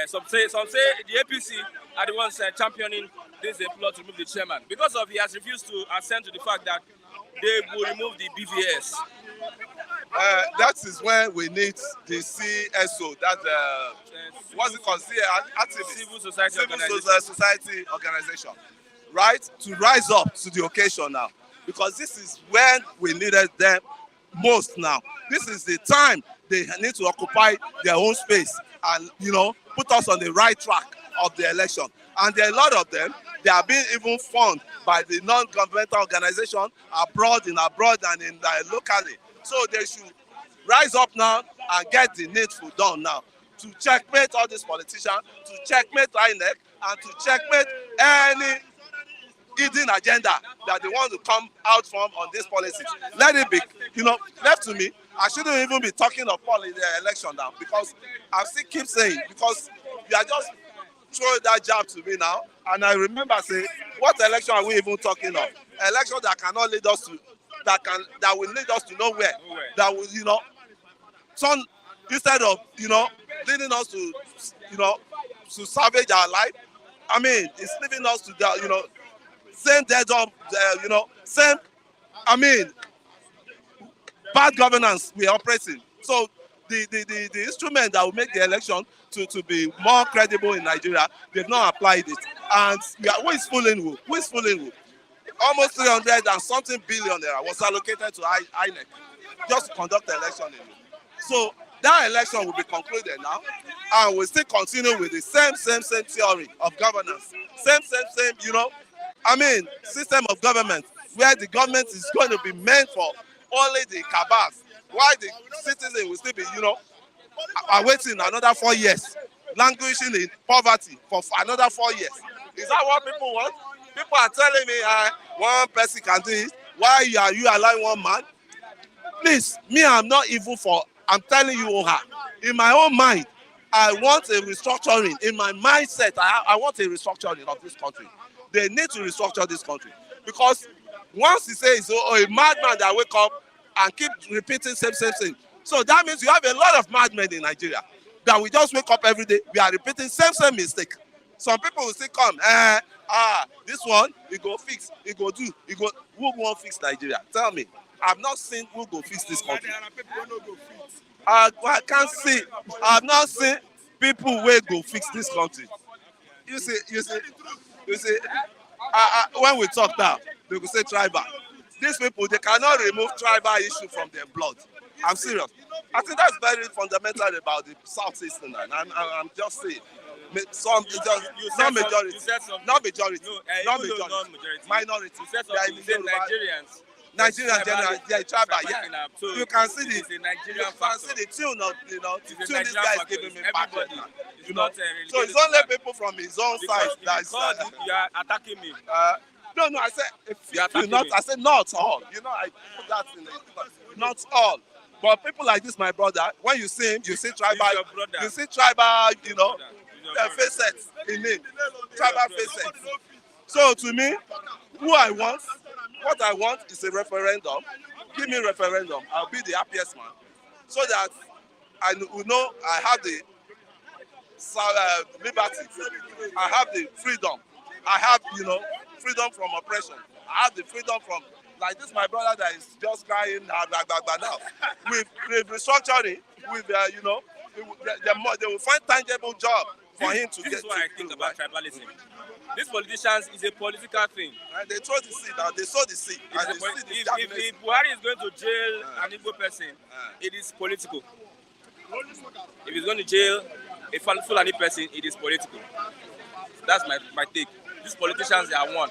Some say the APC are the ones championing this plot to remove the chairman because of he has refused to assent to the fact that they will remove the Bvas. That is when we need the CSO, that's what's it called? Civil society organization, right? To rise up to the occasion now, because this is when we needed them most now. This is the time they need to occupy their own space and, put us on the right track of the election. And there are a lot of them. They are being even funded by the non-governmental organization abroad and locally. So they should rise up now and get the needful done now to checkmate all these politicians, to checkmate Inec, and to checkmate any hidden agenda that they want to come out from on this policy. Let it be, left to me. I shouldn't even be talking of election now because I still keep saying, because you are just throwing that jab to me now, and I remember saying, what election are we even talking of? Election that cannot lead us to, that will lead us to nowhere. That will, turn, instead of, leading us to, to salvage our life. I mean, it's leading us to the, same dead up, same, bad governance we are operating. So the instrument that will make the election to be more credible in Nigeria, they've not applied it. And who is fooling who? Who is fooling who? Almost 300 and something billion naira was allocated to Inec just to conduct the election. So that election will be concluded now, and we'll still continue with the same theory of governance. Same, system of government, where the government is going to be meant for only the cabals, while the citizen will still be, awaiting another 4 years, languishing in poverty for another 4 years. Is that what people want? People are telling me one person can do it. Why are you allowing one man? Please, me, I'm not evil for, I'm telling you, in my own mind, I want a restructuring. In my mindset, I want a restructuring of this country. They need to restructure this country. Because once you say it's a madman that wake up and keep repeating same. So that means you have a lot of madmen in Nigeria that we just wake up every day, we are repeating same mistake. Some people will still come, this one, he go fix, he go do, who won't fix Nigeria? Tell me. I've not seen who go fix this country. I can't see, I've not seen people who go fix this country. You see, when we talk now, they will say tribal. These people, they cannot remove tribal issue from their blood. I'm serious. I think that's very fundamental about the Southeast, and I'm just saying. Some, not majority. Minority. You said Nigerians. Nigerian general, yeah, tribal, yeah. So you can see the tune of, tune this guy is giving me back. So it's only people from his own side that is. You are attacking me. No, I said if you not. I said not all. I put that in it. Not all. But people like this, my brother, when you see him, you see tribal. You see tribal, facets in him. Tribal facets. So to me, what I want is a referendum. Give me a referendum. I'll be the happiest man. So that I know I have the liberty. I have the freedom. I have, freedom from oppression. I have the freedom from, like this, my brother that is just crying now. With restructuring, with, they will find tangible job for him to get. This is what I think about tribalism. These politicians is a political thing. And they throw the seed out, they sow the seed. If Buhari is going to jail an Igbo person, it is political. If he's going to jail a Fulani person, it is political. That's my take. These politicians, they are one.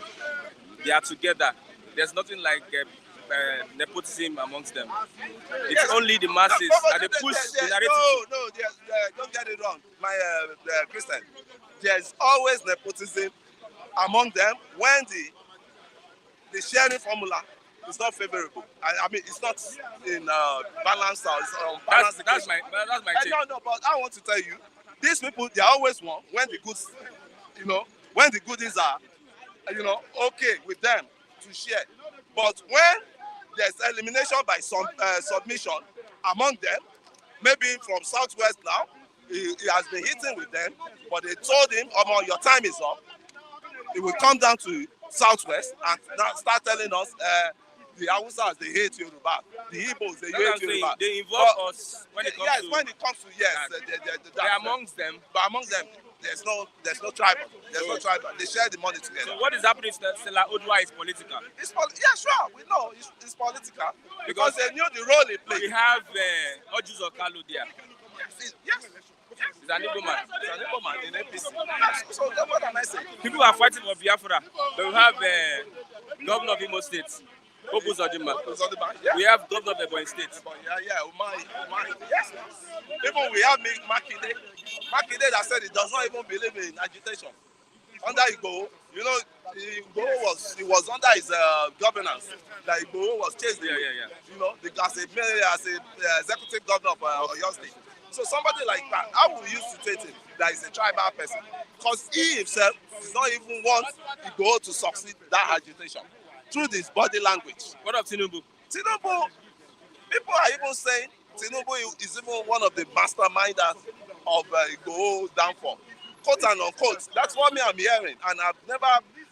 They are together. There's nothing like nepotism amongst them. It's only the masses that they push the narrative. No, don't get it wrong, my Christian. There's always nepotism among them when the sharing formula is not favorable. I mean, it's not in balance or it's unbalanced. That's my take. No, but I want to tell you, These people, they always want when the goods, when the goodies are, okay with them to share. But when there's elimination by some submission among them, maybe from Southwest now, he has been hitting with them, but they told him, your time is up. He will come down to Southwest and now start telling us the Hausas, they hate Yoruba. The Igbos, they hate Yoruba. They involve us when it comes to... Yes, when it comes to, they're amongst them. But amongst them, there's no tribal. There's no tribal. They share the money together. So what is happening to Stella Odua is political? Sure. We know it's political. Because they knew the role he played. We have Ojus Okalu there. Yes. He's an Igbo man. He's an Igbo man in APC. So what am I saying? People are fighting for Biafra. But we have governor of Imo State, Obus Odima. Yeah. We have governor of Ebonyi State. Umar. Yes. Even we have Makinde. Makinde that said he does not even believe in agitation. Under Igbo, Igbo was under his governance. That Igbo was chased. As a executive governor of Oyo State. So somebody like that, how will you situate him that is a tribal person? Because he himself does not even want Igbo to succeed that agitation through this body language. What of Tinubu? Tinubu, people are even saying Tinubu is even one of the masterminders of Igbo downfall. Quote and unquote. That's what I'm hearing, and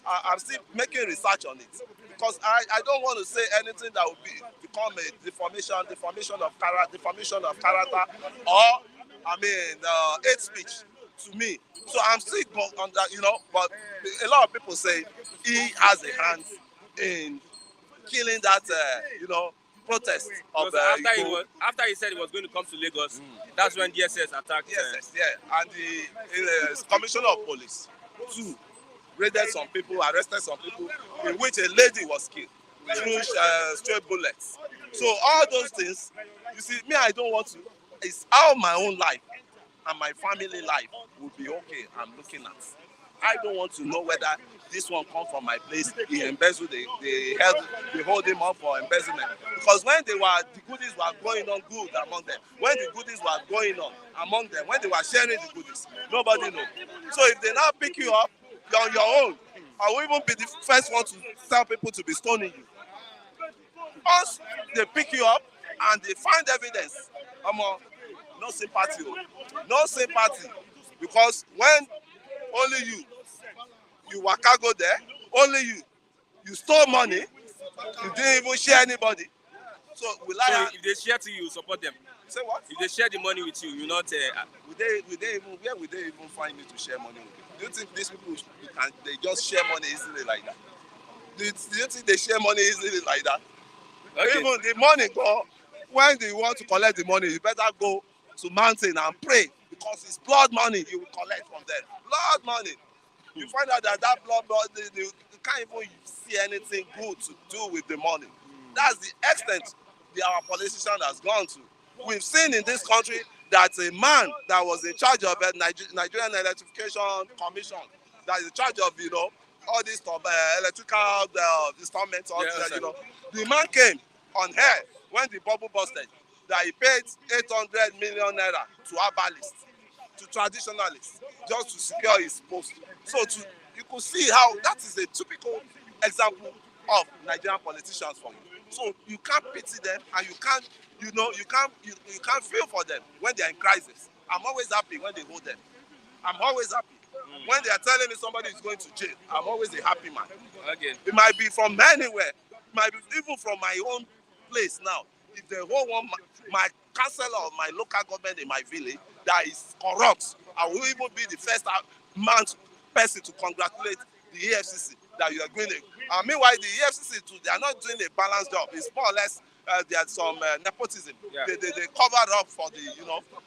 I'm still making research on it. Because I don't want to say anything that would become a deformation of character, or hate speech to me. So I'm still on that, but a lot of people say he has a hand in killing that, protest of after he said he was going to come to Lagos, that's when DSS attacked. And the commissioner of police too raided some people, arrested some people, in which a lady was killed through stray bullets. So all those things, you see, me, I don't want to. It's how my own life and my family life would be okay. I'm looking at. I don't want to know whether this one come from my place. He embezzled. They hold him up for embezzlement. Because when the goodies were going on good among them, when the goodies were going on among them, when they were sharing the goodies, nobody knows. So if they now pick you up, you're on your own. I will even be the first one to tell people to be stoning you. Once they pick you up and they find evidence, no sympathy. No sympathy. Because when only you waka go there, only you stole money, you didn't even share anybody. So if they share to you, support them. Say what? If they share the money with you, you not. Where would they even find me to share money with you? Do you think these people they just share money easily like that? Do you think they share money easily like that? Okay. Even the money when they want to collect the money, you better go to mountain and pray because it's blood money you will collect from them. Blood money. You find out that blood you can't even see anything good to do with the money. That's the extent our politician has gone to. We've seen in this country that a man that was in charge of Nigerian Electrification Commission, that is in charge of all these electrical installments, the man came on air when the bubble busted that he paid 800 million naira to herbalists, to traditionalists, just to secure his post. So you could see how that is a typical example of Nigerian politicians for you. So you can't pity them, and you can't feel for them when they are in crisis. I'm always happy when they hold them. I'm always happy. When they are telling me somebody is going to jail, I'm always a happy man. Okay. It might be from anywhere. It might be even from my own place now. If the whole one, my councillor of my local government in my village that is corrupt, I will even be the first person to congratulate the EFCC that you are going to. Meanwhile, the EFCC too, they are not doing a balanced job. It's more or less there's some nepotism. Yeah. They covered up for the,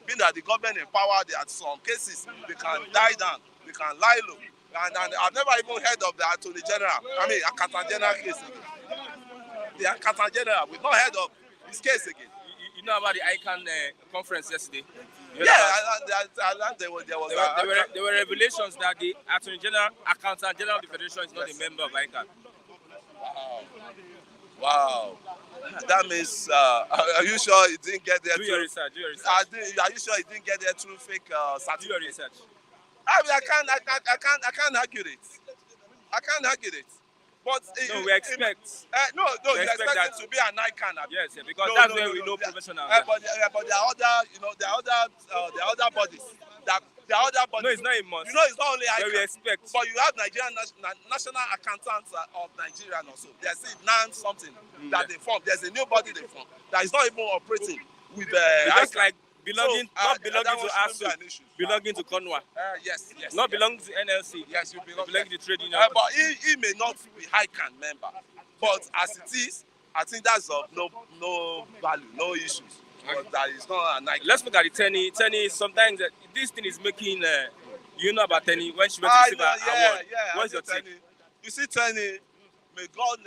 being that the government in power, there are some cases they can die down, they can lie low. And I've never even heard of the Attorney General. Accountant General case again. The Accountant General, we've not heard of his case again. You know about the ICANN conference yesterday? There were revelations that the Attorney General, Accountant General of the Federation is not a member of ICANN. Wow. Wow. That means, are you sure it didn't get there Do your through? research. Do your research. Are you sure it didn't get there through fake Do your certificate? research. I mean, I can't argue it. I can't argue it. But No, we expect. no, We you expect expect that. it to be an icon. Yes, because No, that's no, where no, we no. know professional. But there are other, there are other bodies. There are other No, bodies. it's not a must. You know, it's not only But we icon. expect. But you have Nigerian National Accountants of Nigeria also. There's NAN something that they form. There's a new body they form that is not even operating with Just icon. like belonging, not belonging that to one shouldn't ASU, be an issue. belonging to Conwa, Yes, yes. not yes. belonging to NLC. Yes, you belong. Belonging to trade union. But he may not be ICANN member. But as it is, I think that's of no value, no issues. But that is not an ICANN. Let's look at the Tenny. Tenny, sometimes this thing is making. You know about Tenny when she went to receive her award. What's your take? You see, Tenny, may God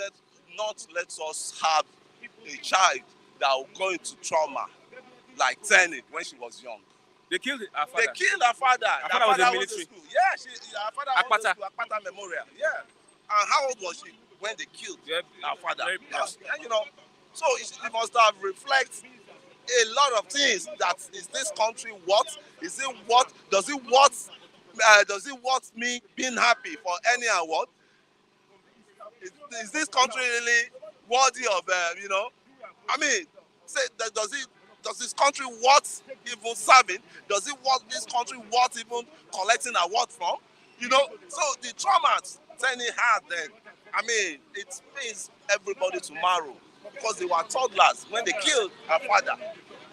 not let us have a child that will go into trauma like Tenny when she was young. They killed her father. They killed her father. Her father was in military. School. Yeah, her father went to Akpata. school, Akpata Memorial. Yeah. And how old was she when they killed her father? Yes. And so it must have reflected a lot of things. That is this country what? Is it what? Does it what me being happy for any award? Is this country really worthy of I mean, say that does this country worth even serving? Does it worth this country worth even collecting award from? So the trauma Tenny had then, I mean, it pains everybody tomorrow because they were toddlers when they killed her father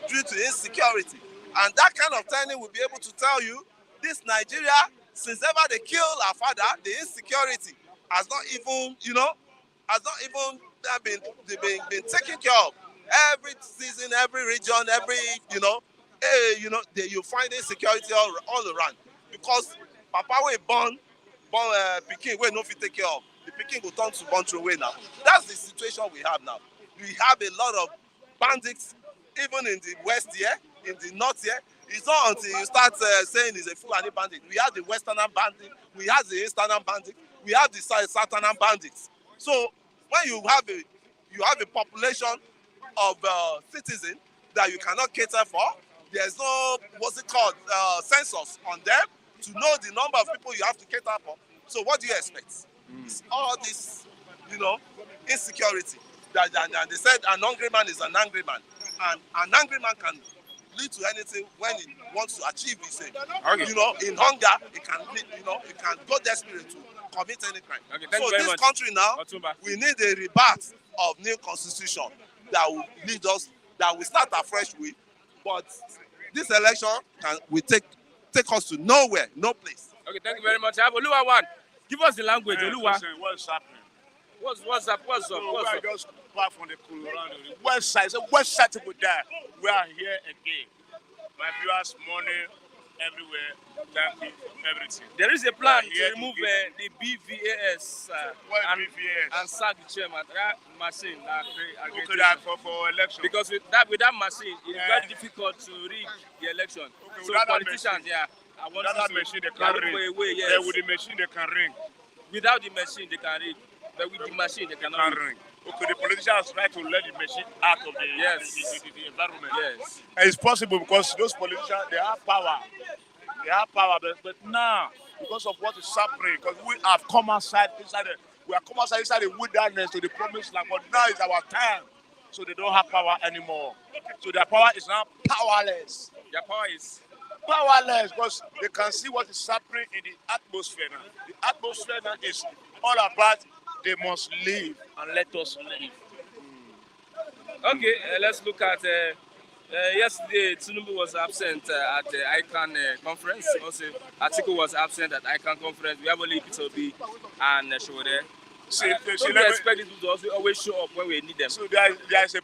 due to insecurity. And that kind of Tenny will be able to tell you, this Nigeria, since ever they killed her father, the insecurity has not even, been taken care of. Every season, every region, you find insecurity all around. Because Papa will born Pikin wey no fit take care of. The Pikin go turn to born throwaway now. That's the situation we have now. We have a lot of bandits, even in the west here, in the north here. It's not until you start saying it's a Fulani bandit. We have the Westerner bandit, we have the Easterner bandit, we have the Southerner bandits. So when you have a population of citizens that you cannot cater for, there's no census on them to know the number of people you have to cater for. So what do you expect? It's all this, insecurity. And they said an hungry man is an angry man, and an angry man can lead to anything when he wants to achieve his aim. In hunger, it can lead, it can go desperate to commit any crime. So this country now, we need a rebirth of new constitution that will lead us, that will start afresh with. But this election will take us to nowhere, no place. Okay, thank you very much. I have Oluwa one. Give us the language, Oluwa. What's happening? What's up? I just back from the Colorado. West side people there. We are here again. My viewers, money everywhere. Thank you, everything. There is a plan to remove the BVAS and sack the chairman. That machine, for election. Because with that machine, it's very difficult to rig the election. Okay, so politicians, I want that machine they can ring. Yes. With the machine they can ring. Without the machine, they can rig. But with the machine, they cannot ring. Okay, the politicians try to let the machine out of the environment. Yes. And it's possible because those politicians, they have power. But now, because of what is happening, because we have come outside inside the wilderness to the promised land, but now is our time. So they don't have power anymore. So their power is now powerless. Their power is powerless because they can see what is happening in the atmosphere now. The atmosphere now is all about they must live and let us live. Okay, let's look at yesterday. Tinubu was absent at the ICANN conference. Also, Atiku was absent at ICANN conference. We have only Peter B and Shode. So we expect people to also always show up when we need them. So there is a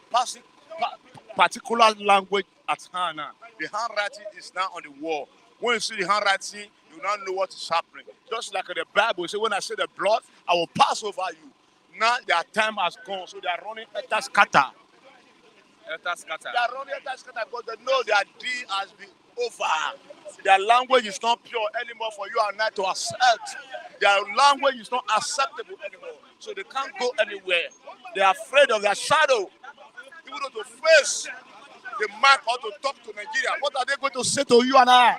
particular language at hand now. The handwriting is now on the wall. When you see the handwriting, you now know what is happening. Just like the Bible says, when I say the blood, I will pass over you. Now their time has gone, so they are running at scatter. They are running at scatter because they know their deal has been over. Their language is not pure anymore for you and I to accept. Their language is not acceptable anymore, so they can't go anywhere. They are afraid of their shadow. Even though to face the mark or to talk to Nigeria, what are they going to say to you and I?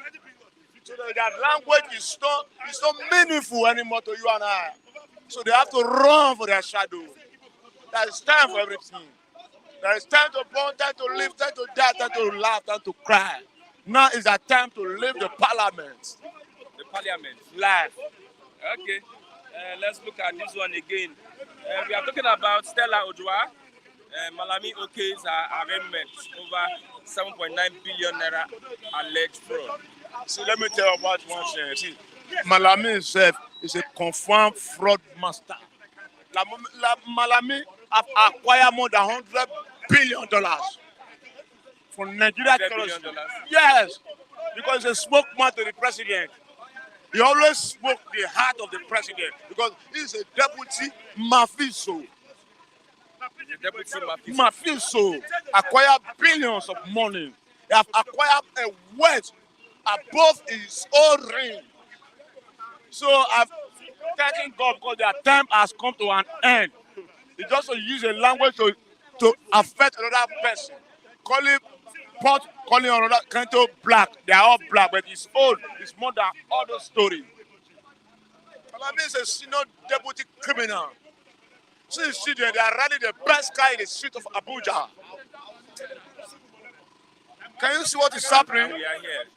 So that language is not meaningful anymore to you and I. So they have to run for their shadow. There is time for everything. There is time to born, time to live, time to die, time to laugh, time to cry. Now is the time to leave the parliament. The parliament. Life. Okay. Let's look at this one again. We are talking about Stella Ojua, Malami Oke's arraignment over 7.9 billion naira alleged fraud. See, let me tell you about one thing. See, Malami himself is a confirmed fraud master. Malami have acquired more than $100 billion from Nigeria. $100 billion? Yes, because he's a spokesman to the president. He always spoke the heart of the president because he's a deputy mafiso. The deputy Mafiso acquired billions of money. He have acquired a wealth above his own reign. So I've thanking God because their time has come to an end. He just use a language to affect another person. Call him pot, calling another country black. They are all black, but his own is more than other story. Malami is a senior deputy criminal. So you see there, they are running the best guy in the street of Abuja. Can you see what is happening?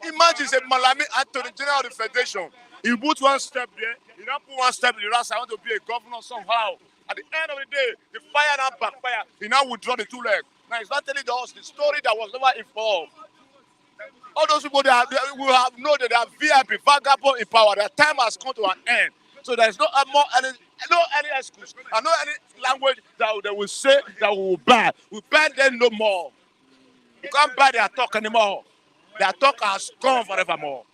Imagine say Malami Attorney General of the Federation. He put one step there, he now put one step in the last. I want to be a governor somehow. At the end of the day, the fire now backfire. He now withdraw the 2 legs. Now he's not telling us the story that was never involved. All those people that will have know that they are VIP, vagabond in power. Their time has come to an end. So there is no any excuse and no any language that they will say that we will ban. We ban them no more. You can't buy their talk anymore. Their talk has gone forevermore.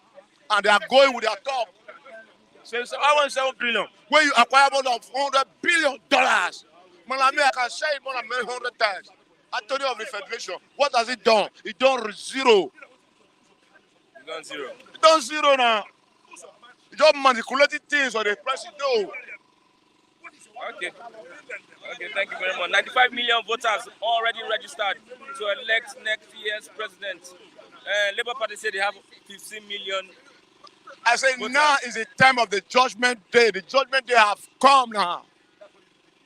And they are going with their talk. Since 1.7 billion, when you acquire more than $400 billion, Malami, I can say it more than 100 times. Attorney of the Federation, what has it done? It done zero. It done zero. It done zero now. It just manipulated things on the president. Okay. Okay, thank you very much. 95 million voters already registered to elect next year's president. Labour Party said they have 15 million. I say voters. Now is the time of the judgment day. The judgment day have come now.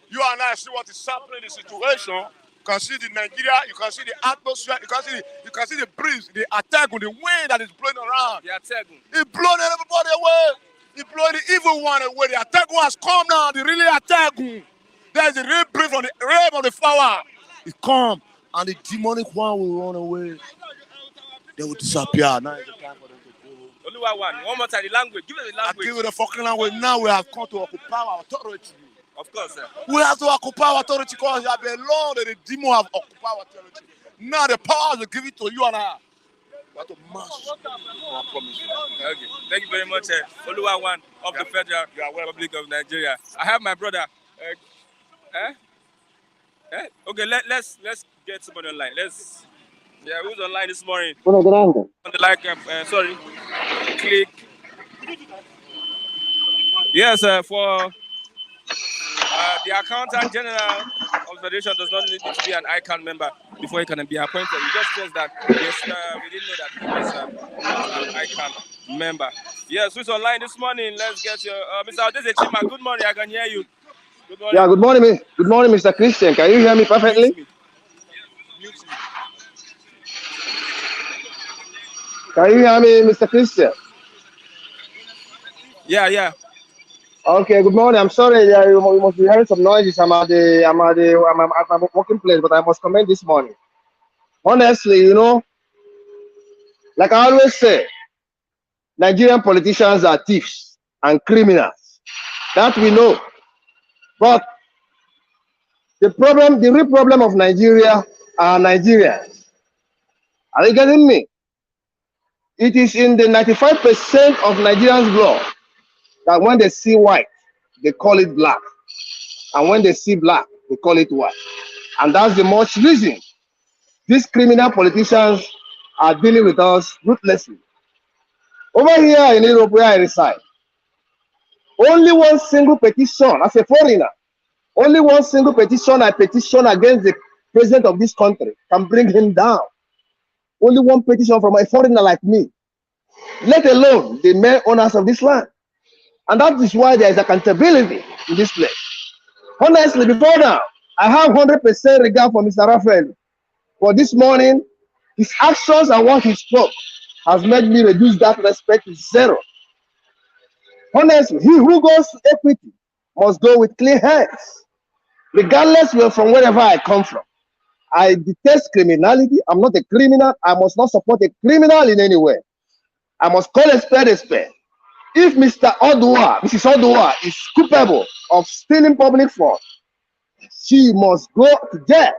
You and I see what is happening in the situation. You can see the Nigeria, you can see the atmosphere, you can see the breeze, the attack with the wind that is blowing around. The attack. It's blowing everybody away. It's blowing the evil one away. The attack has come now. The really attack. There's the real breeze from the realm of the flower. It come and the demonic one will run away. They will disappear. Now is the time for them to go. One more time, the language. Give us the language. I give you the fucking language. Now we have come to occupy our authority. Of course, sir. We have to occupy our authority because we have been long that the demon have occupied our authority. Now the power will give it to you and I. We have to master our promise. Okay. Thank you very much, Oluwawan of the Federal Republic of Nigeria. I have my brother. Okay, let's get somebody online. Who's online this morning? On the like, sorry. Click. Yes, for the Accountant General of the Federation does not need to be an ICANN member before he can be appointed. We just stressed that yes, we didn't know that he was an ICANN member. Yes, who's online this morning? Let's get your Mr. Odezechima. Good morning, I can hear you. Good morning. Yeah, good morning, good morning, Mr. Christian. Can you hear me perfectly? Can you hear me, Mr. Christian? Yeah. Okay, good morning. I'm sorry, you must be hearing some noises. I'm at my working place, but I must comment this morning. Honestly, like I always say, Nigerian politicians are thieves and criminals. That we know. But the real problem of Nigeria are Nigerians. Are you getting me? It is in the 95% of Nigerians' blood that when they see white, they call it black. And when they see black, they call it white. And that's the much reason these criminal politicians are dealing with us ruthlessly. Over here in Europe, where I reside, only one single petition as a foreigner, Only one single petition I petition against the president of this country can bring him down. Only one petition from a foreigner like me, let alone the main owners of this land. And that is why there is accountability in this place. Honestly, before now, I have 100% regard for Mr. Raphael. For this morning, his actions and what he spoke has made me reduce that respect to zero. Honestly, he who goes to equity must go with clear hands, regardless from wherever I come from. I detest criminality. I'm not a criminal. I must not support a criminal in any way. I must call a spade a spade. If Mrs. Odua is culpable of stealing public funds, she must go to jail.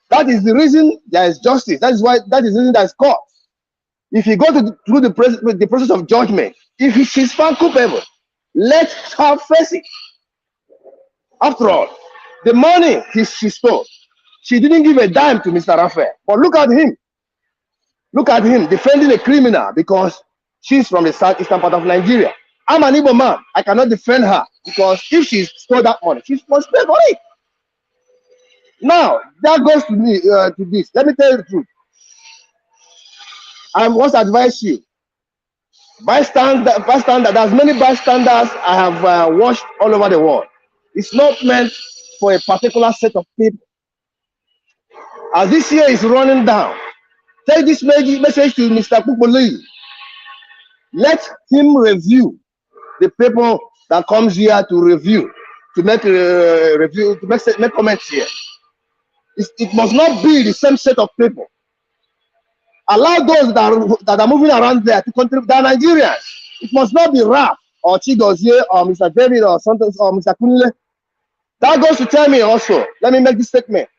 That is the reason there is justice. That is the reason there is court. If you go through the process of judgment, if she's found culpable, let her face it. After all, the money she stole, she didn't give a dime to Mr. Raphael. But look at him. Look at him defending a criminal because she's from the southeastern part of Nigeria. I'm an Igbo man. I cannot defend her because if she stole that money, she must pay for it. Now, that goes to me to this. Let me tell you the truth. I must advise you. There's many bystanders I have watched all over the world. It's not meant for a particular set of people. As this year is running down, take this message to Mr. Kukuli. Let him review the people that comes here to review, to make review, to make comments here. It must not be the same set of people. Allow those that are moving around there to contribute. They are Nigerians. It must not be Raf or Chigozie or Mr. David or something or Mr. Kunle. That goes to tell me also. Let me make this statement.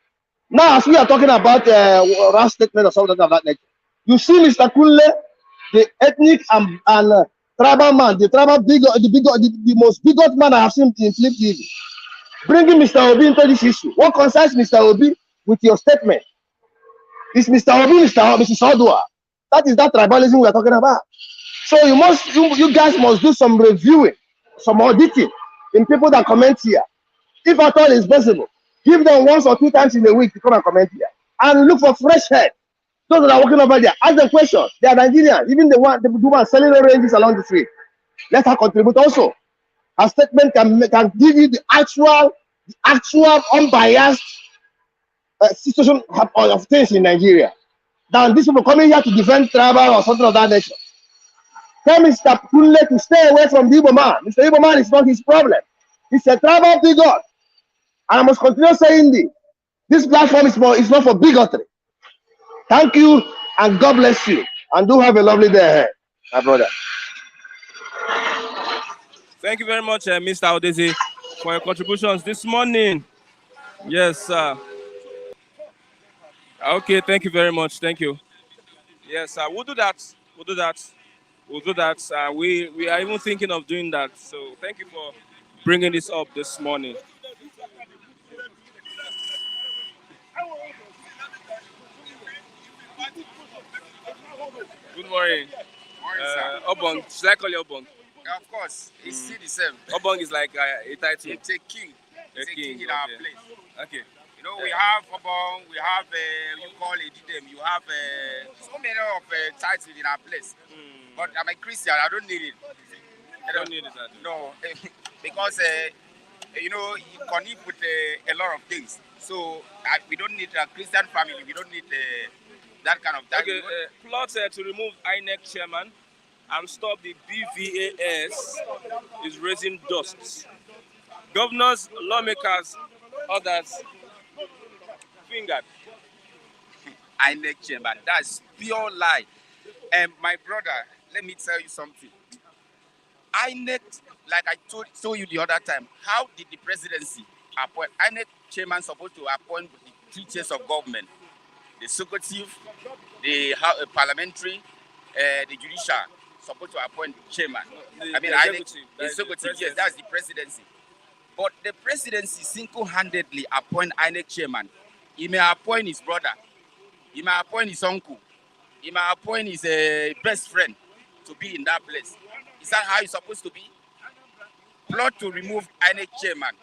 Now, as we are talking about Raf's statement or something of that nature, you see Mr. Kunle, the ethnic and tribal man, the most bigot man I have seen in Flip TV, bringing Mr. Obi into this issue. What concerns Mr. Obi with your statement? It's Mr. Obi, Mrs. Odua. That is that tribalism we are talking about. So you guys must do some reviewing, some auditing in people that comment here. If at all is possible, give them once or 2 times in a week to come and comment here. And look for fresh head. Those that are working over there, ask them questions. They are Nigerians. Even the woman selling oranges along the street. Let her contribute also. Her statement can give you the actual unbiased situation of things in Nigeria. Than these people coming here to defend tribal or something of that nature. Tell Mr. Kunle to stay away from the Igbo man. Mr. Igbo man is not his problem. It's a tribal bigot. And I must continue saying this. This platform is not for bigotry. Thank you and God bless you. And do have a lovely day ahead, my brother. Thank you very much, Mr. Odeze, for your contributions this morning. Yes, sir. Okay, thank you very much. Thank you. Yes, we'll do that. We'll do that. We'll do that. We are even thinking of doing that. So thank you for bringing this up this morning. Good morning. Obong, should I call you Obong? Yeah, of course, it's still the same. Obong is like a title. It's a king. It's a king in our place. Okay. You know, we have Obong, we have, you call it Didem, you have so many of titles in our place. But I'm a Christian, I don't need it. I don't need it. No, because, you know, you connect with a lot of things. So we don't need a Christian family, we don't need that kind of thing. Okay, plot to remove Inec chairman and stop the Bvas is raising dust. Governors, lawmakers, others fingered. Inec chairman, that's pure lie. And my brother, let me tell you something. Inec, like I told you the other time, how did the presidency appoint? Inec chairman supposed to appoint the 3 tiers of government: the executive, the parliamentary, the judicial. Supposed to appoint chairman. The executive, the executive, yes, that's the presidency. But the presidency single-handedly appoint Inec chairman. He may appoint his brother. He may appoint his uncle. He may appoint his best friend to be in that place. Is that how it's supposed to be? Plot to remove Inec chairman.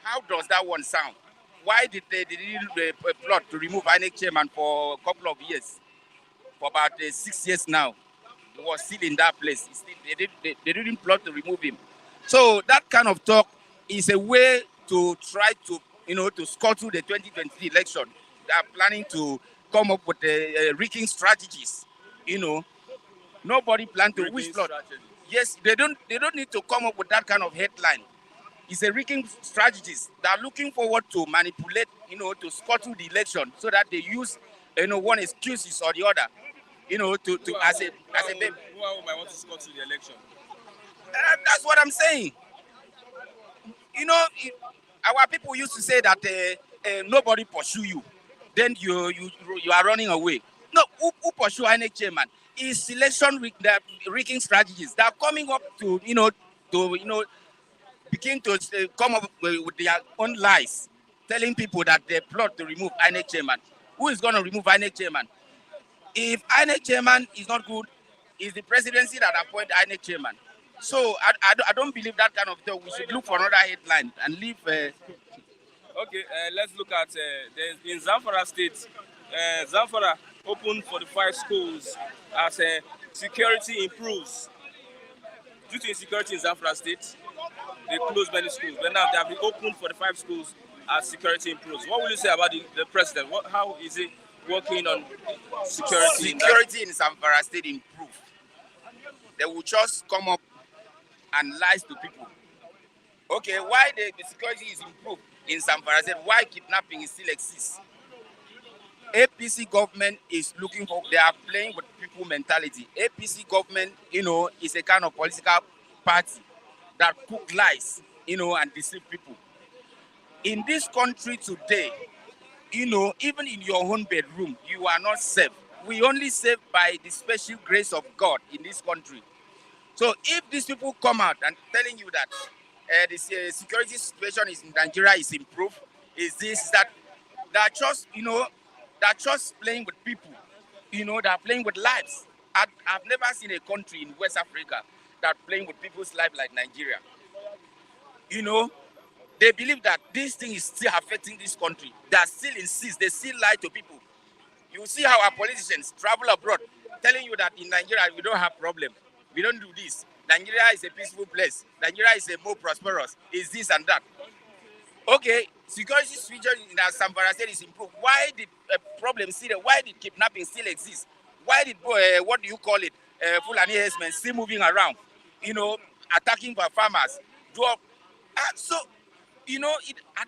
How does that one sound? Why did they didn't plot to remove Inec chairman for a couple of years? For about 6 years now. He was still in that place. They didn't plot to remove him. So that kind of talk is a way to try to, to scuttle the 2023 election. They are planning to come up with rigging strategies. Nobody planned to which plot. Yes, they don't need to come up with that kind of headline. It's a rigging strategies. They are looking forward to manipulate, to scuttle the election so that they use, one excuses or the other, as a baby. Who might want to scuttle the election? That's what I'm saying. Our people used to say that nobody pursue you, then you are running away. No, who pursue Inec chairman? Is selection rigging strategies that are coming up to begin to come up with their own lies, telling people that they plot to remove Inec chairman. Who is going to remove Inec chairman? If Inec chairman is not good, it's the presidency that appoint Inec chairman. So I don't believe that kind of thing. We should look for another headline and leave. Okay, let's look at in Zamfara State. Zamfara opened 45 schools as security improves. Due to insecurity in Zamfara State, they closed many schools. But now they have been opened 45 schools as security improves. What will you say about the president? How is it working on security? Security in Zamfara State improve. They will just come up and lie to people. Okay, why the security is improved in Zamfara State? Why kidnapping still exists? APC government is looking for, they are playing with people mentality. APC government, is a kind of political party that cook lies, and deceive people. In this country today, even in your own bedroom, you are not safe. We only safe by the special grace of God in this country. So if these people come out and telling you that the security situation in Nigeria is improved, is this, that, they're just, they're just playing with people. They're playing with lives. I've never seen a country in West Africa that playing with people's lives like Nigeria. They believe that this thing is still affecting this country. They still insist, they still lie to people. You see how our politicians travel abroad, telling you that in Nigeria we don't have problem. We don't do this. Nigeria is a peaceful place. Nigeria is a more prosperous. Is this and that. Okay, security situation in Zamfara State is improved. Why did problem still there? Why did kidnapping still exist? Why did what do you call it? Fulani herdsmen still moving around, attacking our farmers. I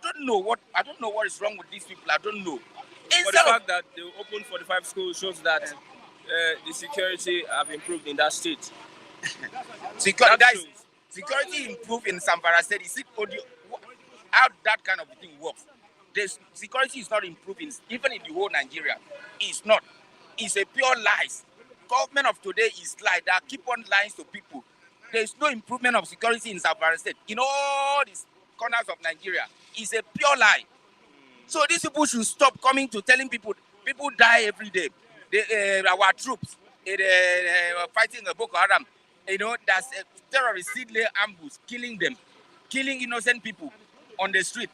don't know what is wrong with these people. I don't know. But the fact that they opened 45 schools shows that the security have improved in that state. Security improved in Zamfara State. Is it how that kind of thing works? The security is not improving, even in the whole Nigeria. It's not. It's a pure lies. Government of today is lie. They keep on lying to people. There is no improvement of security in Zamfara State. In all these corners of Nigeria, it's a pure lie. So these people should stop coming to telling people. People die every day. Our troops fighting Boko Haram. There's a terrorist seedlay ambush, killing them, killing innocent people on the street.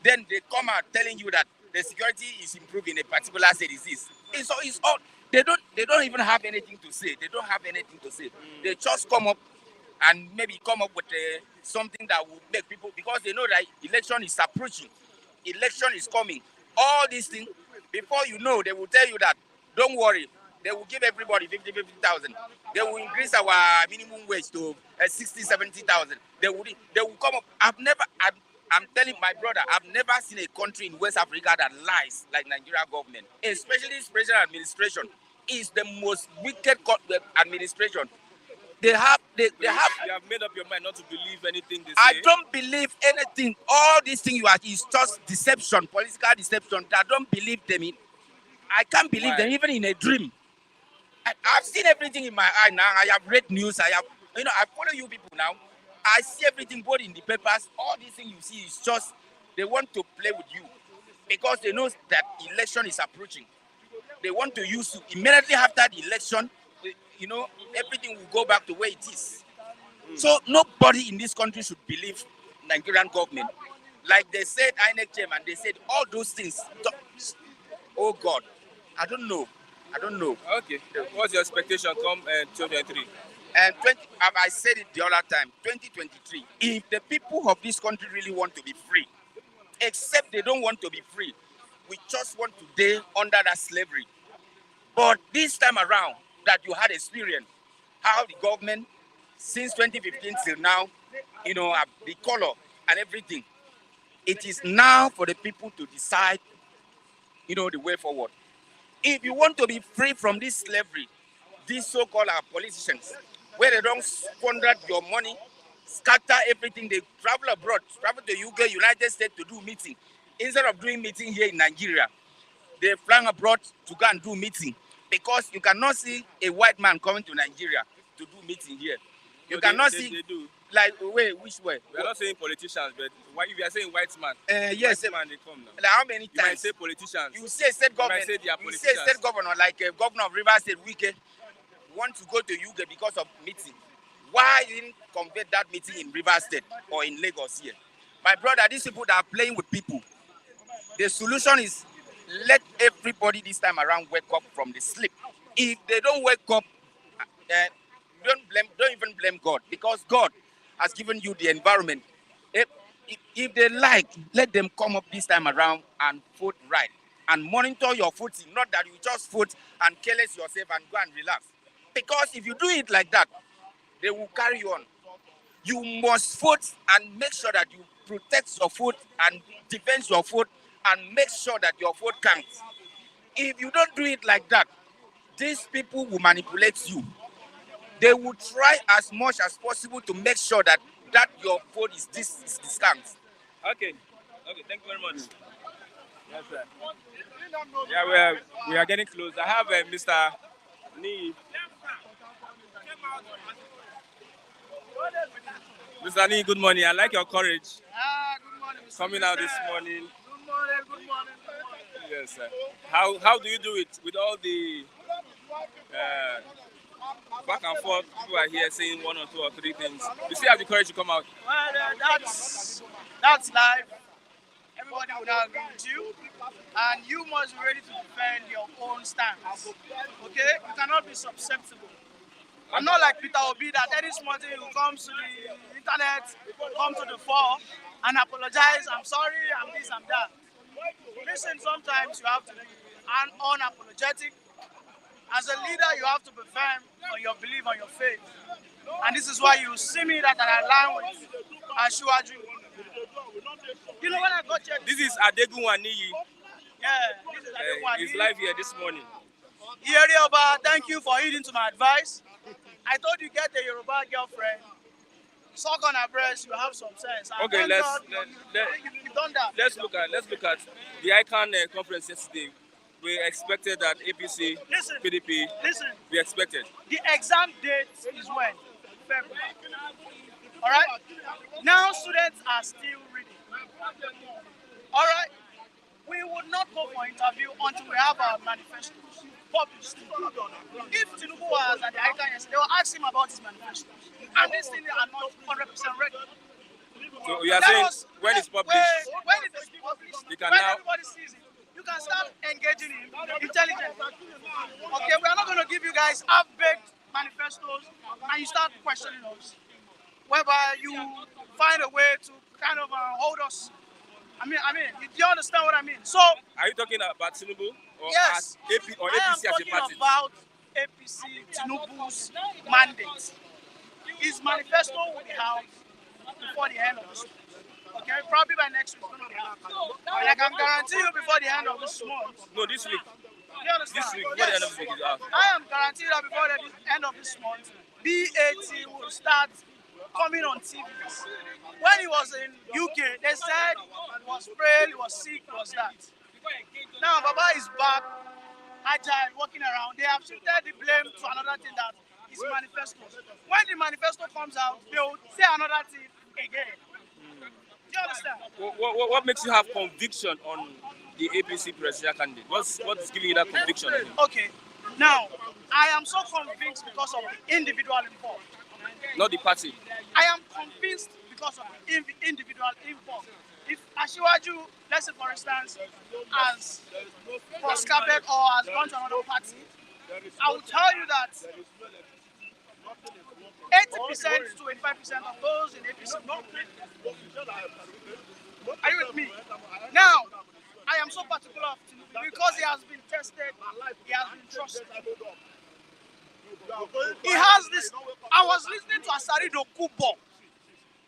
Then they come out telling you that the security is improving in a particular state. It's all. They don't even have anything to say. They don't have anything to say. They just come up and maybe come up with something that will make people, because they know that election is approaching. Election is coming. All these things, before you know, they will tell you that, don't worry, they will give everybody 50,000. They will increase our minimum wage to 60,000, 70,000. They will come up. I'm telling my brother, I've never seen a country in West Africa that lies like Nigeria government, especially this present administration. Is the most wicked administration. They have You have made up your mind not to believe anything they say. I don't believe anything. All these things is just deception, political deception. I don't believe them in. I can't believe them even in a dream. I've seen everything in my eye now. I have read news. I follow you people now. I see everything both in the papers. All these things you see is just, they want to play with you because they know that election is approaching. They want to use you immediately after the election. Everything will go back to where it is. So nobody in this country should believe Nigerian government Like they said, Inec chairman, they said all those things. Oh God, I don't know. Okay. What's your expectation come 2023? And I said it the other time, 2023. If the people of this country really want to be free, except they don't want to be free, we just want to stay under that slavery. But this time around, that you had experience, how the government, since 2015 till now, the color and everything, it is now for the people to decide, the way forward. If you want to be free from this slavery, these so-called politicians, where they don't squander your money, scatter everything, they travel abroad, travel to UK, United States to do meeting. Instead of doing meeting here in Nigeria, they flying abroad to go and do meeting. Because you cannot see a white man coming to Nigeria to do meeting here. You cannot see. They do. Like, which way? We are not saying politicians, but if you are saying white man, yes, white man, they come now. Like how many times? You might say politicians. You say state government. You say state governor, like governor of Rivers State, Wike, want to go to UK because of meeting. Why didn't convert that meeting in Rivers State or in Lagos here? My brother, these people that are playing with people. The solution is let everybody this time around wake up from the sleep. If they don't wake up, don't even blame God, because God has given you the environment. If they like, let them come up this time around and vote right and monitor your voting, not that you just vote and careless yourself and go and relax. Because if you do it like that, they will carry you on. You must vote and make sure that you protect your vote and defend your vote and make sure that your vote counts. If you don't do it like that, these people will manipulate you. They will try as much as possible to make sure that your vote is discount. Okay, thank you very much. Yes, sir. Yeah, we are getting close. I have Mr. Nee. Mr. Nee, good morning. I like your courage. Good morning, Mr. Coming out this morning. Good morning. Yes, sir. How do you do it with all the back and forth? People are here saying one or two or three things. You still have the courage to come out. Well, that's life. Everybody will not agree with you, and you must be ready to defend your own stance. Okay? You cannot be susceptible. I'm not like Peter Obi that any small thing who comes to the internet, come to the fore and apologize. I'm sorry, I'm this, I'm that. Listen, sometimes you have to be unapologetic. As a leader, you have to be firm on your belief, on your faith. And this is why you see me that I align with Ashiwaju. You know when I got here? This is Adegun Waniyi. Yeah, this is Adegun Waniyi. He's live here this morning. Yoruba, thank you for heeding to my advice. I told you get a Yoruba girlfriend. Suck on her breast, you have some sense. And okay, you've done that. Let's look at the ICANN conference yesterday. We expected that APC, PDP. Listen. We expected. The exam date is when? February. All right. Now students are still reading. All right. We would not go for interview until we have our manifestos published. If Tinubu was at the ICANN yesterday, they will ask him about his manifestos. And these things are not 100% ready. So you are saying when it's published, when it is published, when everybody sees it, you can start engaging him intelligently. Okay, we are not going to give you guys half-baked manifestos and you start questioning us. Whereby you find a way to kind of hold us. I mean, do you understand what I mean? So, are you talking about Tinubu or yes, APC I as am a talking party? about APC Tinubu's mandate. His manifesto will be out before the end of this month. Okay, probably by next week. And I can guarantee you before the end of this month. No, this week. You understand? This week, before the end of this week is out. I am guaranteed that before the end of this month, BAT will start coming on TVs. When he was in UK, they said he was frail, he was sick, he was that. Now Baba is back, agile, walking around. They have shifted the blame to another thing, that is manifestos. When the manifesto comes out, they will say another thing again. Do you understand? What makes you have conviction on the APC presidential candidate? What's giving you that conviction? Okay, now I am so convinced because of the individual involved. Not the party. I am convinced because of the individual involved. if Ashiwaju, let's say for instance, has proscribed or has gone to another party, I will tell you that 80% to 85% of those in APC will not. Are you with me? Now, I am so particular of Tinubu because he has been tested, he has been trusted. He has this. I was listening to Asari Dokubo,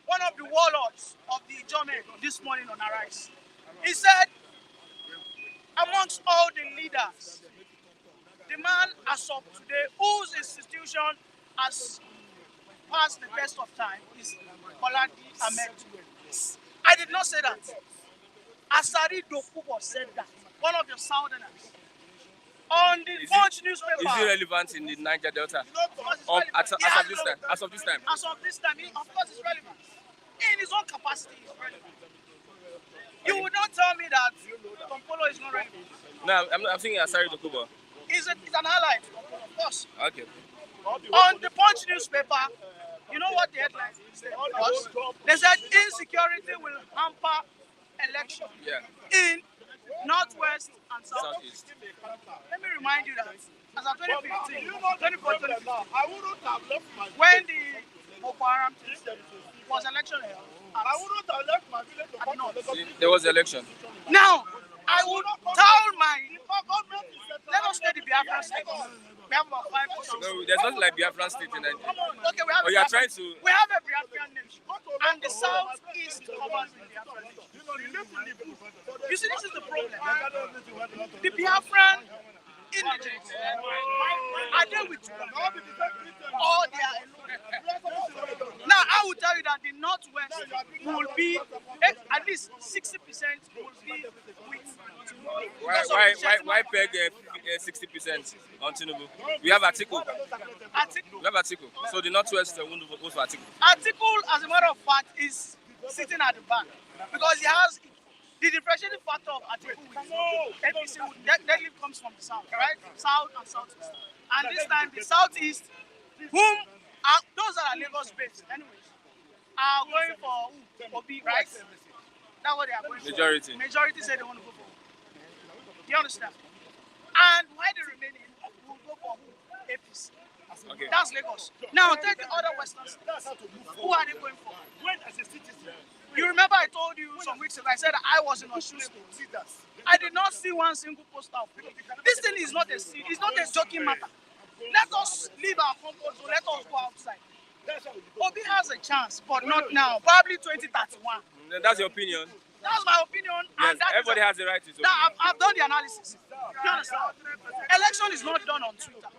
one of the warlords of the Ijome, this morning on Arise. He said, amongst all the leaders, the man as of today, whose institution has passed the test of time, is Boladi Ahmed. I did not say that. Asari Dokubo said that. One of the Southerners. On the Punch newspaper. Is it relevant in the Niger Delta? As of this time? As of this time, of course it's relevant. In his own capacity, it's relevant. You would not tell me that Kompolo is not relevant. No, I'm thinking Asari Dokubo. He's an ally to Kompolo, of course. Okay. On the Punch newspaper, you know what the headline said? They said insecurity will hamper election in Northwest and Southeast. Let me remind you that as of 2015, 2014, when the Boko Haram was election held, There was election. now, I would tell let us take the Biafra state. We have about 5 or 6. No, there's nothing like Biafran state in Nigeria. Okay, we have. Oh, you are trying to. We have a Biafran nation, and the southeast covers the Biafran nation. You see, this is the problem. The Biafran indigenous are they with you? Or they are alone? Now, I will tell you that the Northwest will be at least 60% will be with. Why peg 60% on Tinubu? We have Atiku. We have Atiku. So the Northwest won't vote for Atiku. Atiku, as a matter of fact, is sitting at the back because he has the differentiating factor of Atiku with APC definitely comes from the south, right? South and southeast. And this time, the southeast, whom are those that are Lagos based, anyways, are going for Obi, right? That's what they are going Majority. for. Majority say they want to go for Obi. Do you understand? And why the remaining will go for APC. Okay. That's Lagos. Now take the other western states. Who are they going for? You remember I told you some weeks ago, I said I was in Osun State. I did not see one single poster of it. This thing is not it's not a joking matter. Let us leave our comfort zone, let us go outside. Obi has a chance, but not now. Probably 2031. That's your opinion. That's my opinion. Yes, and that everybody has the right to his now, opinion. I've done the analysis. You understand? Election is not done on Twitter.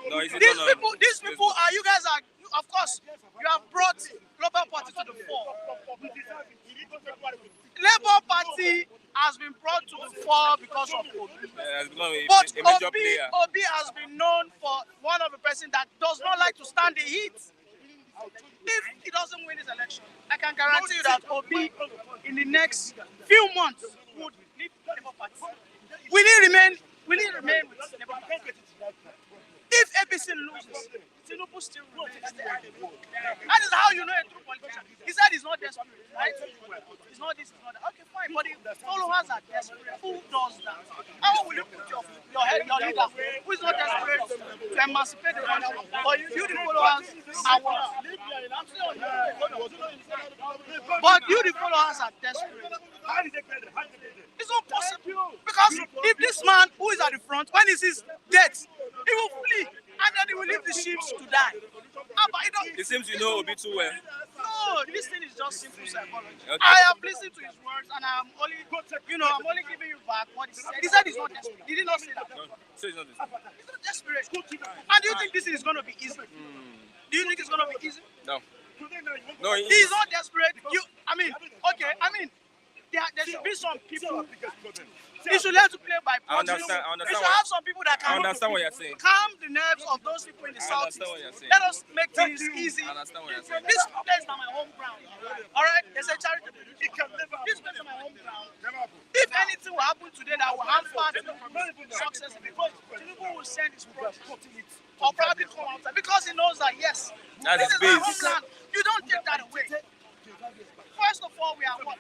No, is it These done on people are, you guys are, of course, you have brought Labour Party to the fore. Labour Party has been brought to the fore because of Obi. has become But a major player. Obi has been known for one of the person that does not like to stand the heat. If he doesn't win his election, I can guarantee you that Obi, in the next few months, would leave Labour Party. Will he remain with Labour Party? If APC loses, Tinubu still remains there. That is how you know a true politician. He said he's not desperate, right? He's not this, he's not that. Okay, fine, but the followers are desperate. Who does that? How will you put your leader, who is not desperate to emancipate the country, but you the followers are what? But you the followers are desperate. It's not possible. Because if this man who is at the front, when he sees death, he will flee and then he will leave the sheep to die. It seems you know Obi too well. No, this thing is just simple psychology. Okay. I have listened to his words and I'm only giving you back what he said. He said he's not desperate. He did not say that. No, so it's not this. He's not desperate. And do you think this is going to be easy? Do you think it's going to be easy? No. No, He's not desperate. There should be some people. You should learn to play by I proxy. understand You should have some people that I can understand what you're saying. calm the nerves of those people in the I south. understand what you're saying. Let us make things easy. I understand what you're saying. This place is my home ground. All right, there's a charity. This place is my home ground. If anything will happen today that will hamper Tinubu's success, Tinubu will send his project or probably come outside because he knows that yes, That's this is his my base. homeland. You don't take that away. First of therefore we are what?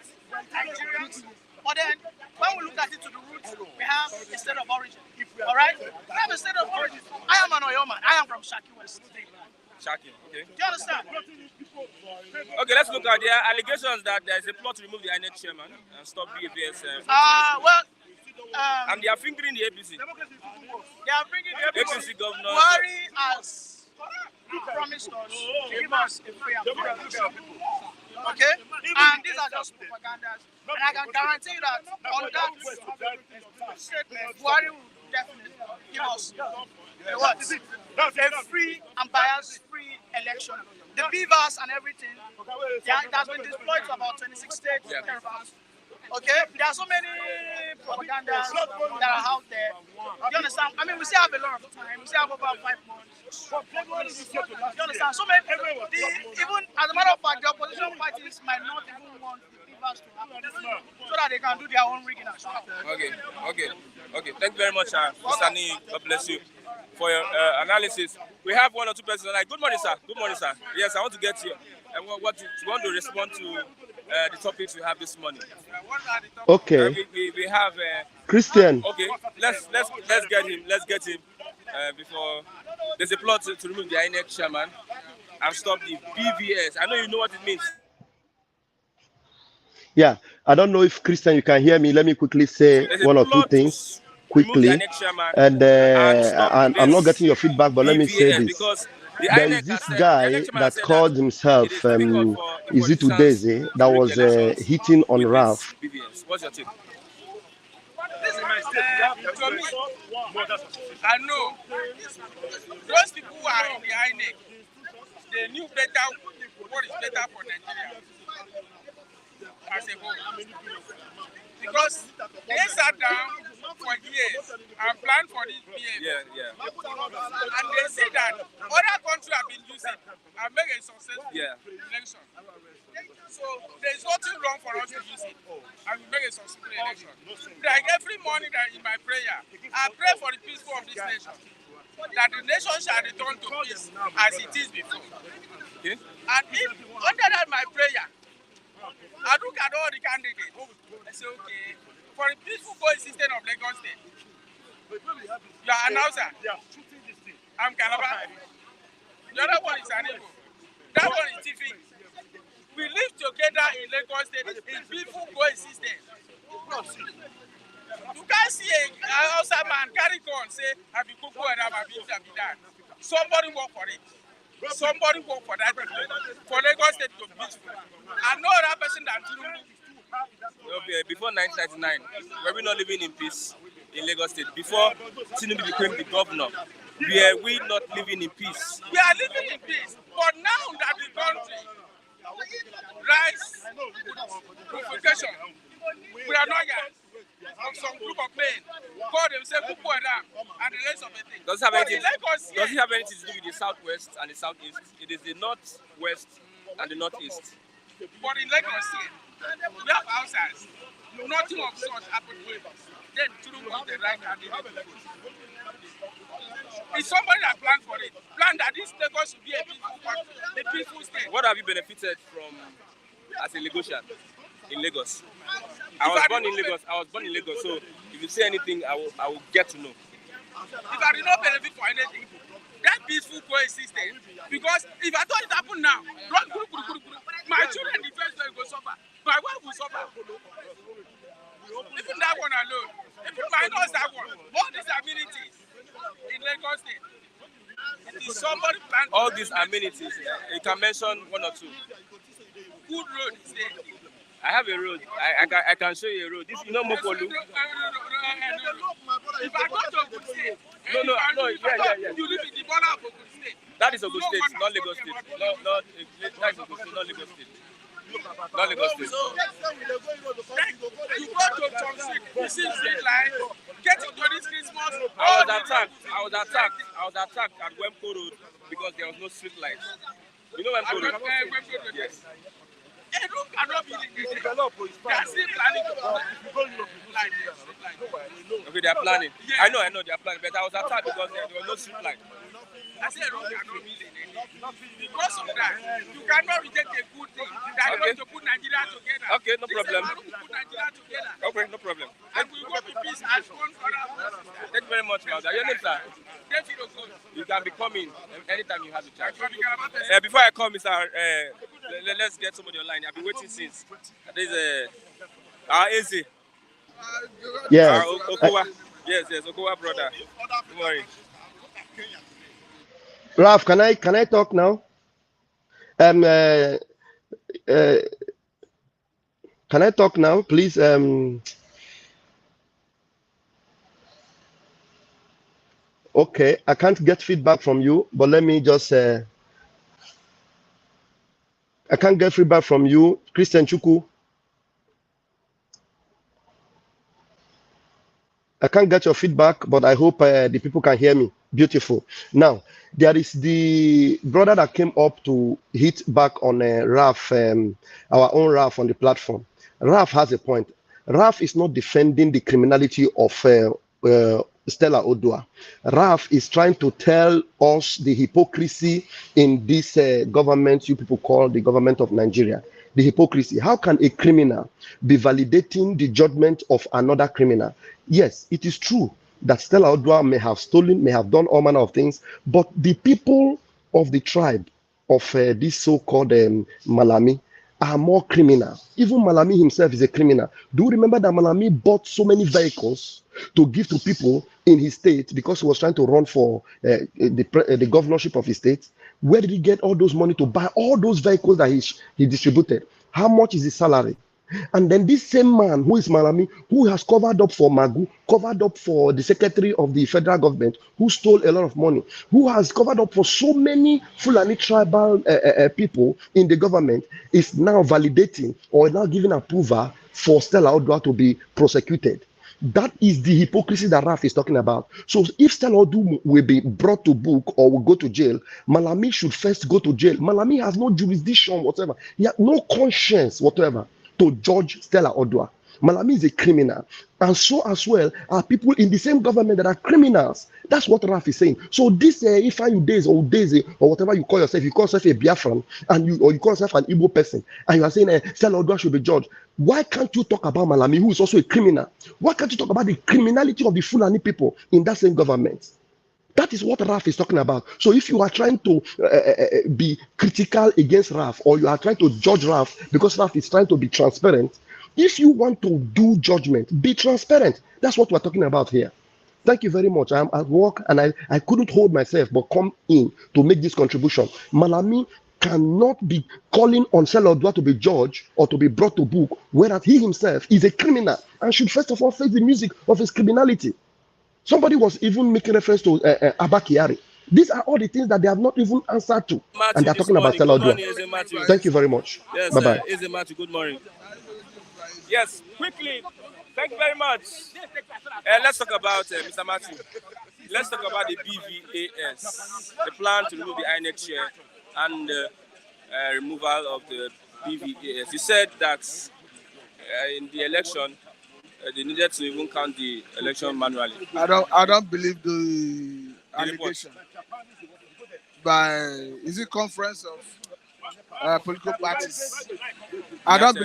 Nigerians. But then, when we look at it to the roots, we have a state of origin. All right? We have a state of origin. I am an Oyo man. I am from Shaki West. Shocking. Okay. Do you understand? Okay, let's look at the allegations that there is a plot to remove the Inec chairman and stop Bvas. And they are fingering the APC. They are bringing the APC governor. Buhari has promised us to give us a free and fair election. Okay? And these are just propagandas. And I can guarantee you that on that statement, Buhari will definitely give us a free and bias-free election. The Bvas and everything, it has been deployed to about 26 states. Thereabouts. Okay? There are so many propagandas that are out there. You understand? I mean, we still have a lot of time. We still have about 5 months. You understand? So many, even as a matter of fact, the opposition parties might not even want the Bvas to happen so that they can do their own rigging as well. Okay. Thank you very much, Mr. Ni. God bless you for your analysis. We have 1 or 2 persons. Good morning, sir. Good morning, sir. Yes, I want to get you. I want to respond to the topics we have this morning. Okay. We have Christian. Okay, let's get him. Let's get him before there's a plot to remove the Inec chairman and stop the Bvas. I know you know what it means. Yeah, I don't know if Christian you can hear me. Let me quickly say 1 or 2 things quickly. And I'm not getting your feedback, but let me say this. There is this guy that called himself Izitu Deze that was hitting on Ralph. What's your take? To me, I know those people who are in the Inec, they knew better what is better for Nigeria as a whole. Because they sat down for years and planned for this behavior. And they say that other countries have been using and make a successful election. So there's nothing wrong for us to use it and we make a successful election. Like every morning that in my prayer, I pray for the peace of this nation. That the nation shall return to peace as it is before. Okay. And if under that my prayer, I look at all the candidates. I say, okay, for the peaceful coexistence of Lagos State, you are announcer. I'm Calabar. The other one is Anigo. That one is Tiffy. We live together in Lagos State in peaceful coexistence. You can't see an outside man carry gun say, I be Kuku and I be that. Somebody work for it. Somebody work for that for Lagos State to be peaceful. And no other person than Tinubu. Okay, before 1999, were we not living in peace in Lagos State? Before Tinubu became the governor, were we not living in peace? We are living in peace. But now that the country rise provocation, we are not yet. Of some group of men call themselves Kuku and the rest of the thing. Does it have anything to do with the southwest and the southeast? It is the northwest and the northeast. But in Lagos State, we have houses. Nothing of such happened here. Then Tinubu is the right candidate. It's somebody that planned for it. Planned that this Lagos should be a peaceful state. What have you benefited from as a Lagosian in Lagos? I was born in Lagos. So if you say anything, I will get to know. If I did not benefit for anything, that peaceful coexistence, because if I thought it happened now, my children the first day will suffer, my wife will suffer. Even that one alone, even minus that one, all these amenities in Lagos State, it is somebody planned. All these amenities, you can mention 1 or 2. Good road is there. I have a road. I can show you a road. This is not Mokolu. No. If I go to Ogun State, No. Yeah. You live in the border of Ogun State. That is Ogun State, not Lagos State. That is Ogun State, not Lagos State. Not Lagos State. You go to Chongqing, you see street line, get into this Christmas. I was attacked at Wemco Road because there was no street light. You know Wemco Road? Yes. A room cannot be dedicated. They are still planning to like this. Okay, they are planning. Yeah. I know they are planning, but I was attacked because there was no street light. I said a room cannot be dedicated. Because of that, you cannot reject a good thing that is going to put Nigeria together. Okay, no problem. Put Nigeria together. Okay, no problem. And we go to peace as one brother. Thank you very much, Mauda. Your name, sir? David Okon. You can be coming anytime you have the chance. Before I come, Mr. Let's get somebody online. I've been waiting since. There's our AC. Yes. Okowa. Yes, Okowa brother. Don't worry. Ralph, can I talk now? Can I talk now, please? Okay, I can't get feedback from you, but let me just I can't get feedback from you, Christian Chuku. I can't get your feedback, but I hope the people can hear me. Beautiful. Now, there is the brother that came up to hit back on Raf, our own Raf on the platform. Raf has a point. Raf is not defending the criminality of Stella Odua. Raf is trying to tell us the hypocrisy in this government you people call the government of Nigeria. The hypocrisy. How can a criminal be validating the judgment of another criminal? Yes, it is true that Stella Odua may have stolen, may have done all manner of things, but the people of the tribe of this so-called Malami are more criminal. Even Malami himself is a criminal. Do you remember that Malami bought so many vehicles to give to people in his state because he was trying to run for the governorship of his state? Where did he get all those money to buy all those vehicles that he distributed? How much is his salary? And then this same man who is Malami, who has covered up for Magu, covered up for the secretary of the federal government, who stole a lot of money, who has covered up for so many Fulani tribal people in the government, is now validating or now giving approval for Stella Odua to be prosecuted. That is the hypocrisy that Raf is talking about. So if Stella Odua will be brought to book or will go to jail, Malami should first go to jail. Malami has no jurisdiction whatsoever. He has no conscience whatsoever to judge Stella Odua. Malami is a criminal. And so as well are people in the same government that are criminals. That's what Raf is saying. So this if you days or Daisy or whatever you call yourself a Biafran and you call yourself an Igbo person and you are saying Stella Odua should be judged. Why can't you talk about Malami, who is also a criminal? Why can't you talk about the criminality of the Fulani people in that same government? That is what Raf is talking about. So if you are trying to be critical against Raf, or you are trying to judge Raf because Raf is trying to be transparent, if you want to do judgment, be transparent. That's what we're talking about here. Thank you very much. I'm at work and I couldn't hold myself but come in to make this contribution. Malami cannot be calling on Stella Odua to be judged or to be brought to book, whereas he himself is a criminal and should first of all face the music of his criminality. Somebody was even making reference to Abba Kyari. These are all the things that they have not even answered to. Matthew, and they're talking about Stella Odua. Thank you very much. Yes, bye-bye. Matthew, good morning. Yes, quickly. Thank you very much. Let's talk about, Mr. Matthew. Let's talk about the BVAS, the plan to remove the Inec chair and removal of the BVAS. You said that in the election, they needed to even count the election manually. I don't believe the allegation by is it conference of political parties. I don't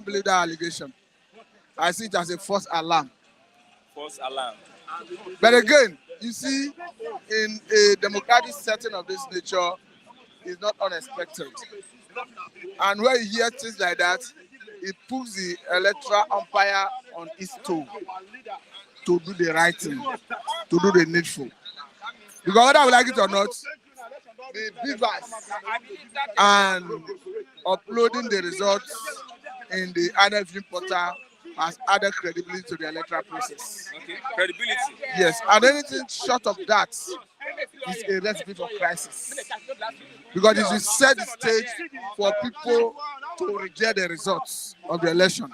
believe that allegation. I see it as a false alarm. False alarm. But again, you see, in a democratic setting of this nature, it's not unexpected. And when you hear things like that, it puts the electoral umpire on its toe to do the right thing, to do the needful. Because whether we like it or not, the Bvas and uploading the results in the Inec portal has added credibility to the electoral process. Okay, credibility. Yes, and anything short of that is a recipe for crisis. Because it will set the stage for people to reject the results of the election.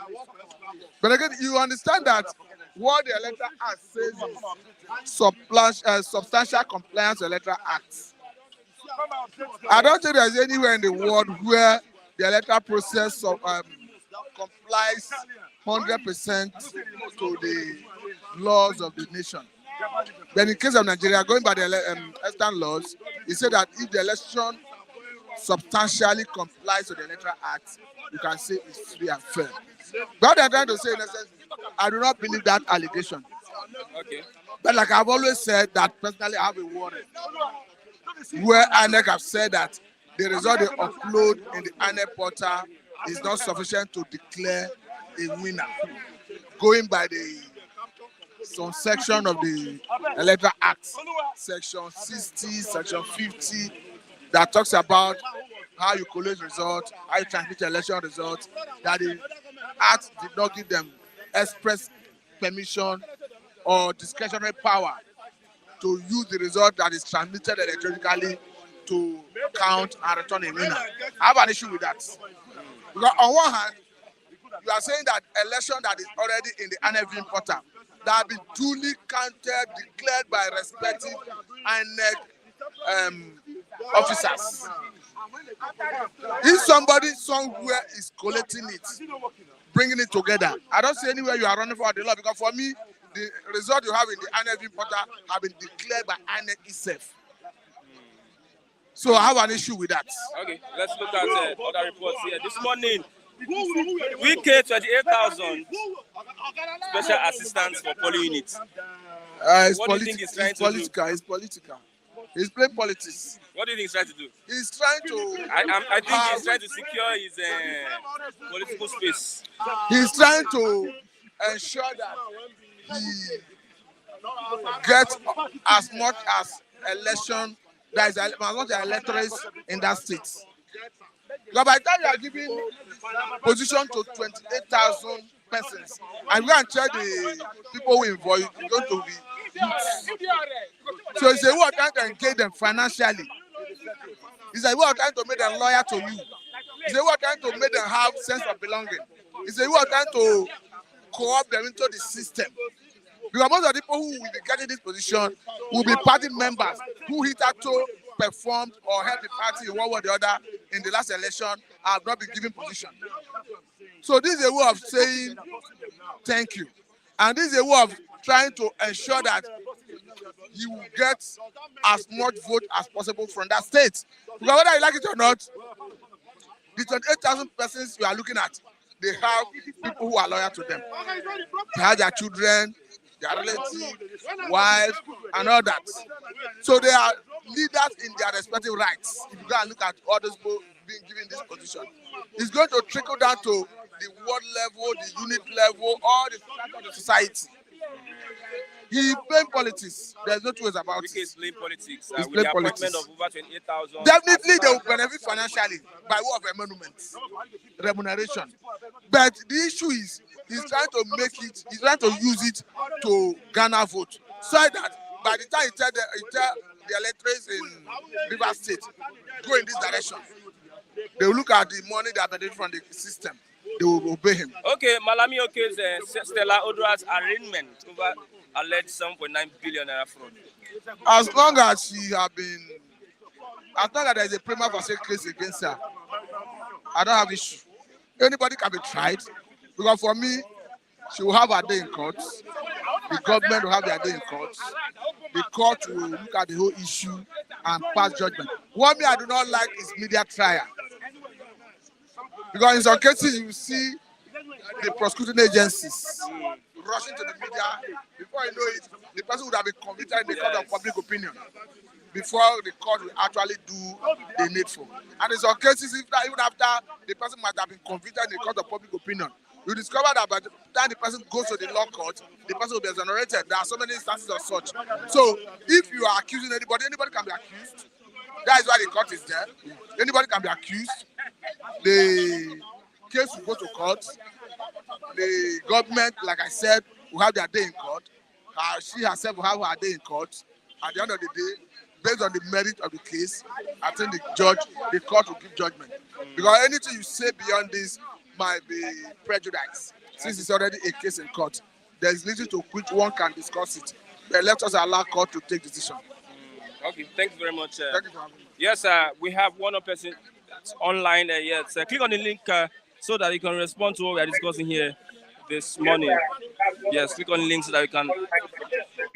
But again, you understand that what the Electoral Act says is substantial compliance with Electoral Act. I don't think there's anywhere in the world where the electoral process complies 100% to the laws of the nation. But in the case of Nigeria, going by the Eastern laws, He said that if the election substantially complies with the Electoral Act, you can say it's free and fair. But they're trying to say, in essence, I do not believe that allegation. Okay. But like I've always said, that personally I have a warning where Inec have said that the result they upload in the Inec portal is not sufficient to declare a winner, going by some section of the Electoral Act, section 60, section 50, that talks about how you collect results, how you transmit election results, that the Act did not give them express permission or discretionary power to use the result that is transmitted electronically to count and return a winner. I have an issue with that. Because on one hand, you are saying that election that is already in the INEC portal that have been duly counted, declared by respective INEC officers. If somebody somewhere is collecting it, bringing it together, I don't see anywhere you are running for the law, because for me, the result you have in the INEC portal have been declared by INEC itself. So I have an issue with that. Okay, let's look at other reports here. This morning, we get 28,000 special assistants for polling units. What do you think he's trying to do? It's political. He's playing politics. What do you think he's trying to do? He's trying to... I think he's trying to secure his political space. He's trying to ensure that he gets as much as election, that is as much as electorates in that state. Because by the time you are giving position to 28,000 persons, and we can check the people who involve, it's going to be youths. So it's a way of trying to engage them financially. It's a way of trying to make them loyal to you. It's a way of trying to make them have sense of belonging. It's a way of trying to co-opt them into the system. Because most of the people who will be getting this position will be party members who hitherto performed or helped the party in one way or the other in the last election and have not been given position. So this is a way of saying thank you. And this is a way of trying to ensure that you will get as much vote as possible from that state. Because whether you like it or not, the 28,000 persons you are looking at, they have people who are loyal to them. They have their children, their relatives, wives, and all that. So they are leaders in their respective rights. If you go and look at all those people being given this position, it's going to trickle down to the ward level, the unit level, all the strata of the society. He playing politics. There's no two ways about it. He's playing politics. He's With playing the politics. appointment of over 28,000. Definitely they will benefit financially by way of emoluments, remuneration. But the issue is, he's trying to make it, he's trying to use it to garner vote. So that by the time he tell the electorates in Bvas State, go in this direction, they will look at the money they are getting from the system. They will obey him. Okay, Malami Oke's Stella Odua's arraignment over alleged 7.9 billion naira fraud. As long as she have been, as long as there is a prima facie case against her, I don't have issue. Anybody can be tried, because for me, she will have her day in court. The government will have their day in court. The court will look at the whole issue and pass judgment. What me I do not like is media trial. Because in some cases you see the prosecuting agencies rushing to the media. Before you know it, the person would have been convicted in the court of public opinion before the court will actually do the needful. And in some cases, even after the person might have been convicted in the court of public opinion, you discover that by the time the person goes to the law court, the person will be exonerated. There are so many instances of such. So if you are accusing anybody can be accused. That is why the court is there. Anybody can be accused. The case will go to court. The government, like I said, will have their day in court. She herself will have her day in court. At the end of the day, based on the merit of the case, I think the court will give judgment. Because anything you say beyond this might be prejudice. Since it's already a case in court, there is little to which one can discuss it. The electors allow court to take decision. Okay, thank you very much. Thank you for having me. Yes, we have one more person online. Yes, click on the link so that you can respond to what we are discussing here this morning. Yes, click on the link so that you can. Click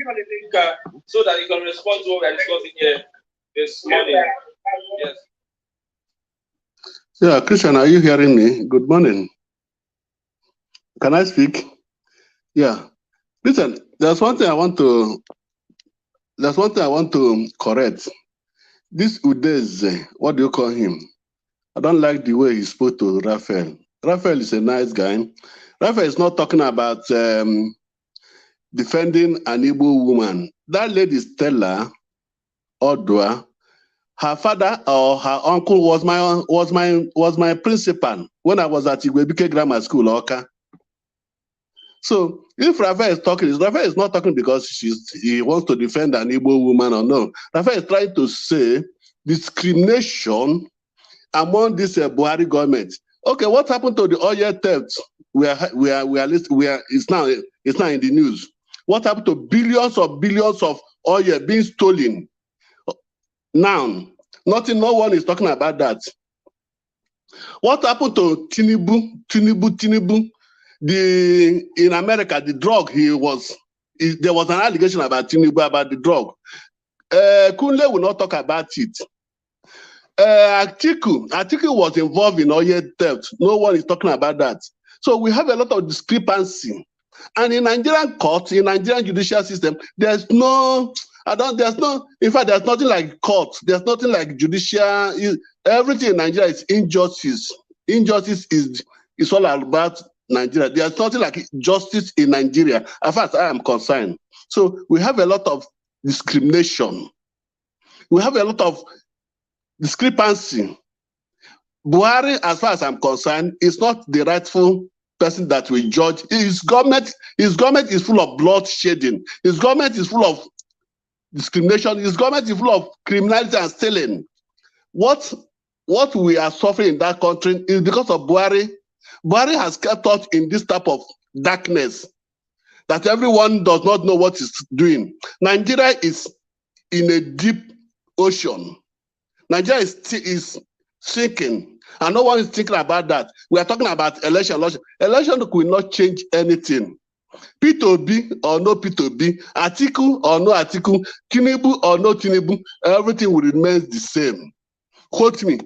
on the link so that you can respond to what we are discussing here this morning. Yes. Yeah, Christian, are you hearing me? Good morning. Can I speak? Yeah. Listen, there's one thing I want to correct. This Udeze, what do you call him? I don't like the way he spoke to Raphael. Raphael is a nice guy. Raphael is not talking about defending an Igbo woman. That lady Stella Odwa, her father or her uncle was my principal when I was at Igwebike Grammar School, Oka. So if Raphael is talking, Raphael is not talking because he wants to defend an Igbo woman or no. Raphael is trying to say discrimination among this Buhari government. Okay, what happened to the oil theft? It's now in the news. What happened to billions of oil being stolen? Now, no one is talking about that. What happened to Tinubu? In America, the drug there was an allegation about Tinubu about the drug. Kunle will not talk about it. Atiku was involved in oil theft. No one is talking about that. So we have a lot of discrepancy. And in Nigerian court, in Nigerian judicial system, there's nothing like court. There's nothing like judicial. Everything in Nigeria is injustice. Injustice is all about Nigeria. There's nothing like justice in Nigeria, as far as I am concerned. So we have a lot of discrimination. We have a lot of discrepancy. Buhari, as far as I'm concerned, is not the rightful person that we judge. His government is full of bloodshedding. His government is full of discrimination. His government is full of criminality and stealing. What we are suffering in that country is because of Buhari. Buhari has kept us in this type of darkness that everyone does not know what he's doing. Nigeria is in a deep ocean. Nigeria is sinking, and no one is thinking about that. We are talking about election. Election will not change anything. P2B or no P2B, Atiku or no Atiku, Tinubu or no Tinubu, everything will remain the same. Quote me.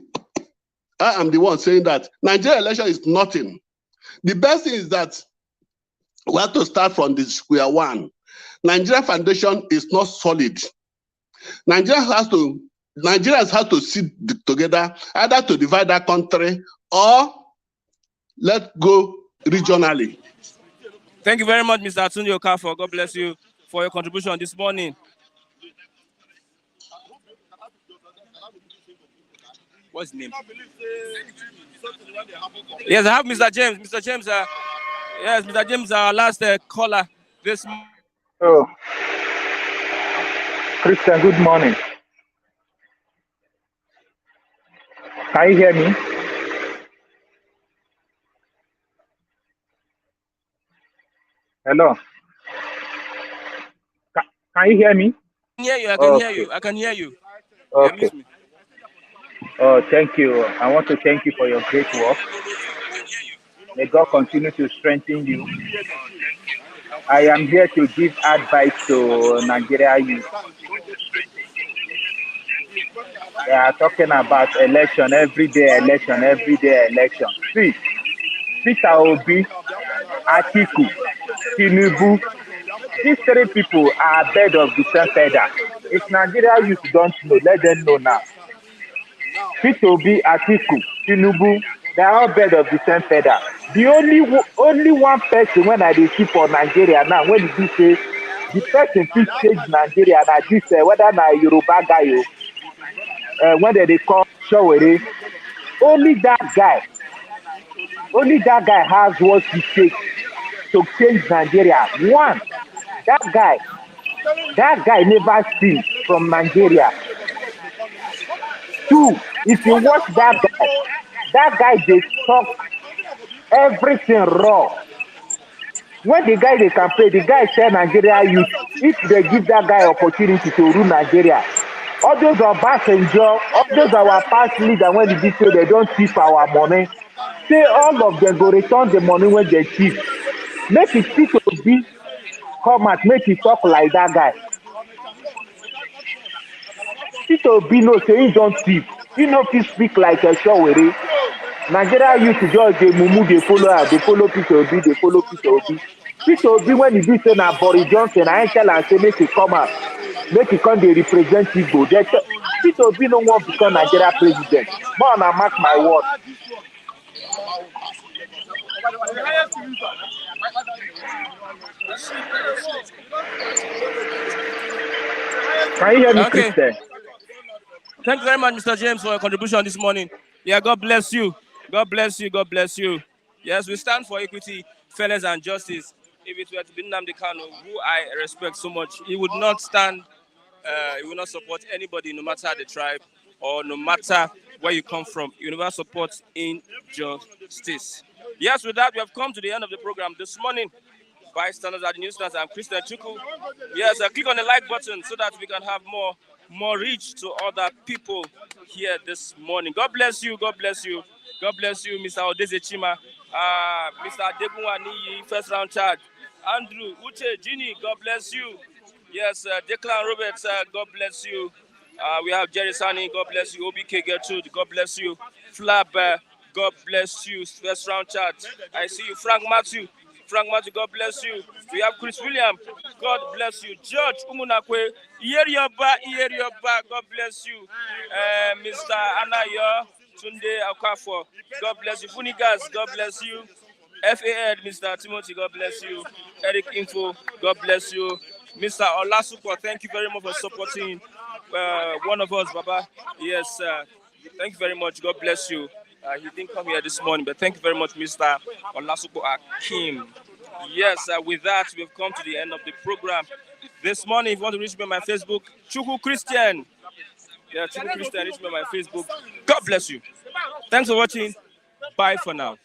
I am the one saying that Nigeria election is nothing. The best thing is that we have to start from the square one. Nigeria foundation is not solid. Nigerians have to sit together, either to divide that country or let go regionally. Thank you very much, Mr. Atunde Okafor. God bless you for your contribution this morning. What's his name? Yes, I have Mr. James. Mr. James, yes, Mr. James, our last caller this morning. Oh, Christian, good morning. Can you hear me? Hello. Can you hear me? I can hear you. I can hear you. Okay. Oh, thank you. I want to thank you for your great work. May God continue to strengthen you. I am here to give advice to Nigeria youth. They are talking about election, everyday election. See, Peter Obi, Atiku, Tinubu, these three people are bed of the same feather. If Nigeria youth don't know, let them know now. Peter Obi, Atiku, Tinubu, they are all bed of the same feather. The only one person when I see for Nigeria now, when you say the person fit change Nigeria, na this whether na Yoruba guy when they call Showere, only that guy has what it takes to change Nigeria. One, that guy never steal from Nigeria. Two, if you watch that guy they talk everything raw. When the guy they campaign, the guy tell Nigeria youth, if they give that guy opportunity to rule Nigeria, all those are passengers, all those are our past leaders when they say they don't thief our money, say all of them go return the money when they thief. Make it fit to be come out, make it talk like that guy. Peter Obi know say he don thief. He no fit speak like a Showere. Nigeria youth just dey mumu dey follow her, dey follow Peter Obi, dey follow Peter Obi. Peter Obi when he be say na Boris Johnson, I tell am say make he come out, make he come dey represent Igbo. Peter Obi no wan become Nigeria president. More na mark my word. Can you hear me, Okay. Christian? Thank you very much, Mr. James, for your contribution this morning. Yeah, God bless you. God bless you. God bless you. Yes, we stand for equity, fairness, and justice. If it were to be Nnamdi Kanu, who I respect so much, he would not stand, he would not support anybody, no matter the tribe or no matter where you come from. He will never support injustice. Yes, with that, we have come to the end of the program this morning. Bystanders at the newsstands, I'm Christian Chuku. Yes, click on the like button so that we can have more reach to other people here this morning. God bless you. God bless you. God bless you, Mr. Odeze Chima, Mr. Degunwani, first round charge. Andrew, Uche, Ginny, God bless you. Yes, Declan Roberts, God bless you. We have Jerry Sani, God bless you. OBK Gertrude, God bless you. Flab, God bless you. First round chat. I see you. Frank Matthew, God bless you. We have Chris William, God bless you. George Umunakwe, Iyerioba, God bless you. Mr. Anayo, Tunde Akwafo, God bless you. Funigas, God bless you. FAN, Mr. Timothy, God bless you. Eric Info, God bless you. Mr. Olasupo, thank you very much for supporting one of us, Baba. Yes, thank you very much. God bless you. He didn't come here this morning, but thank you very much, Mr. Olasupo Akim. Yes, with that, we've come to the end of the program. This morning, if you want to reach me on my Facebook, Chuku Christian. Yeah, Chuku Christian, reach me on my Facebook. God bless you. Thanks for watching. Bye for now.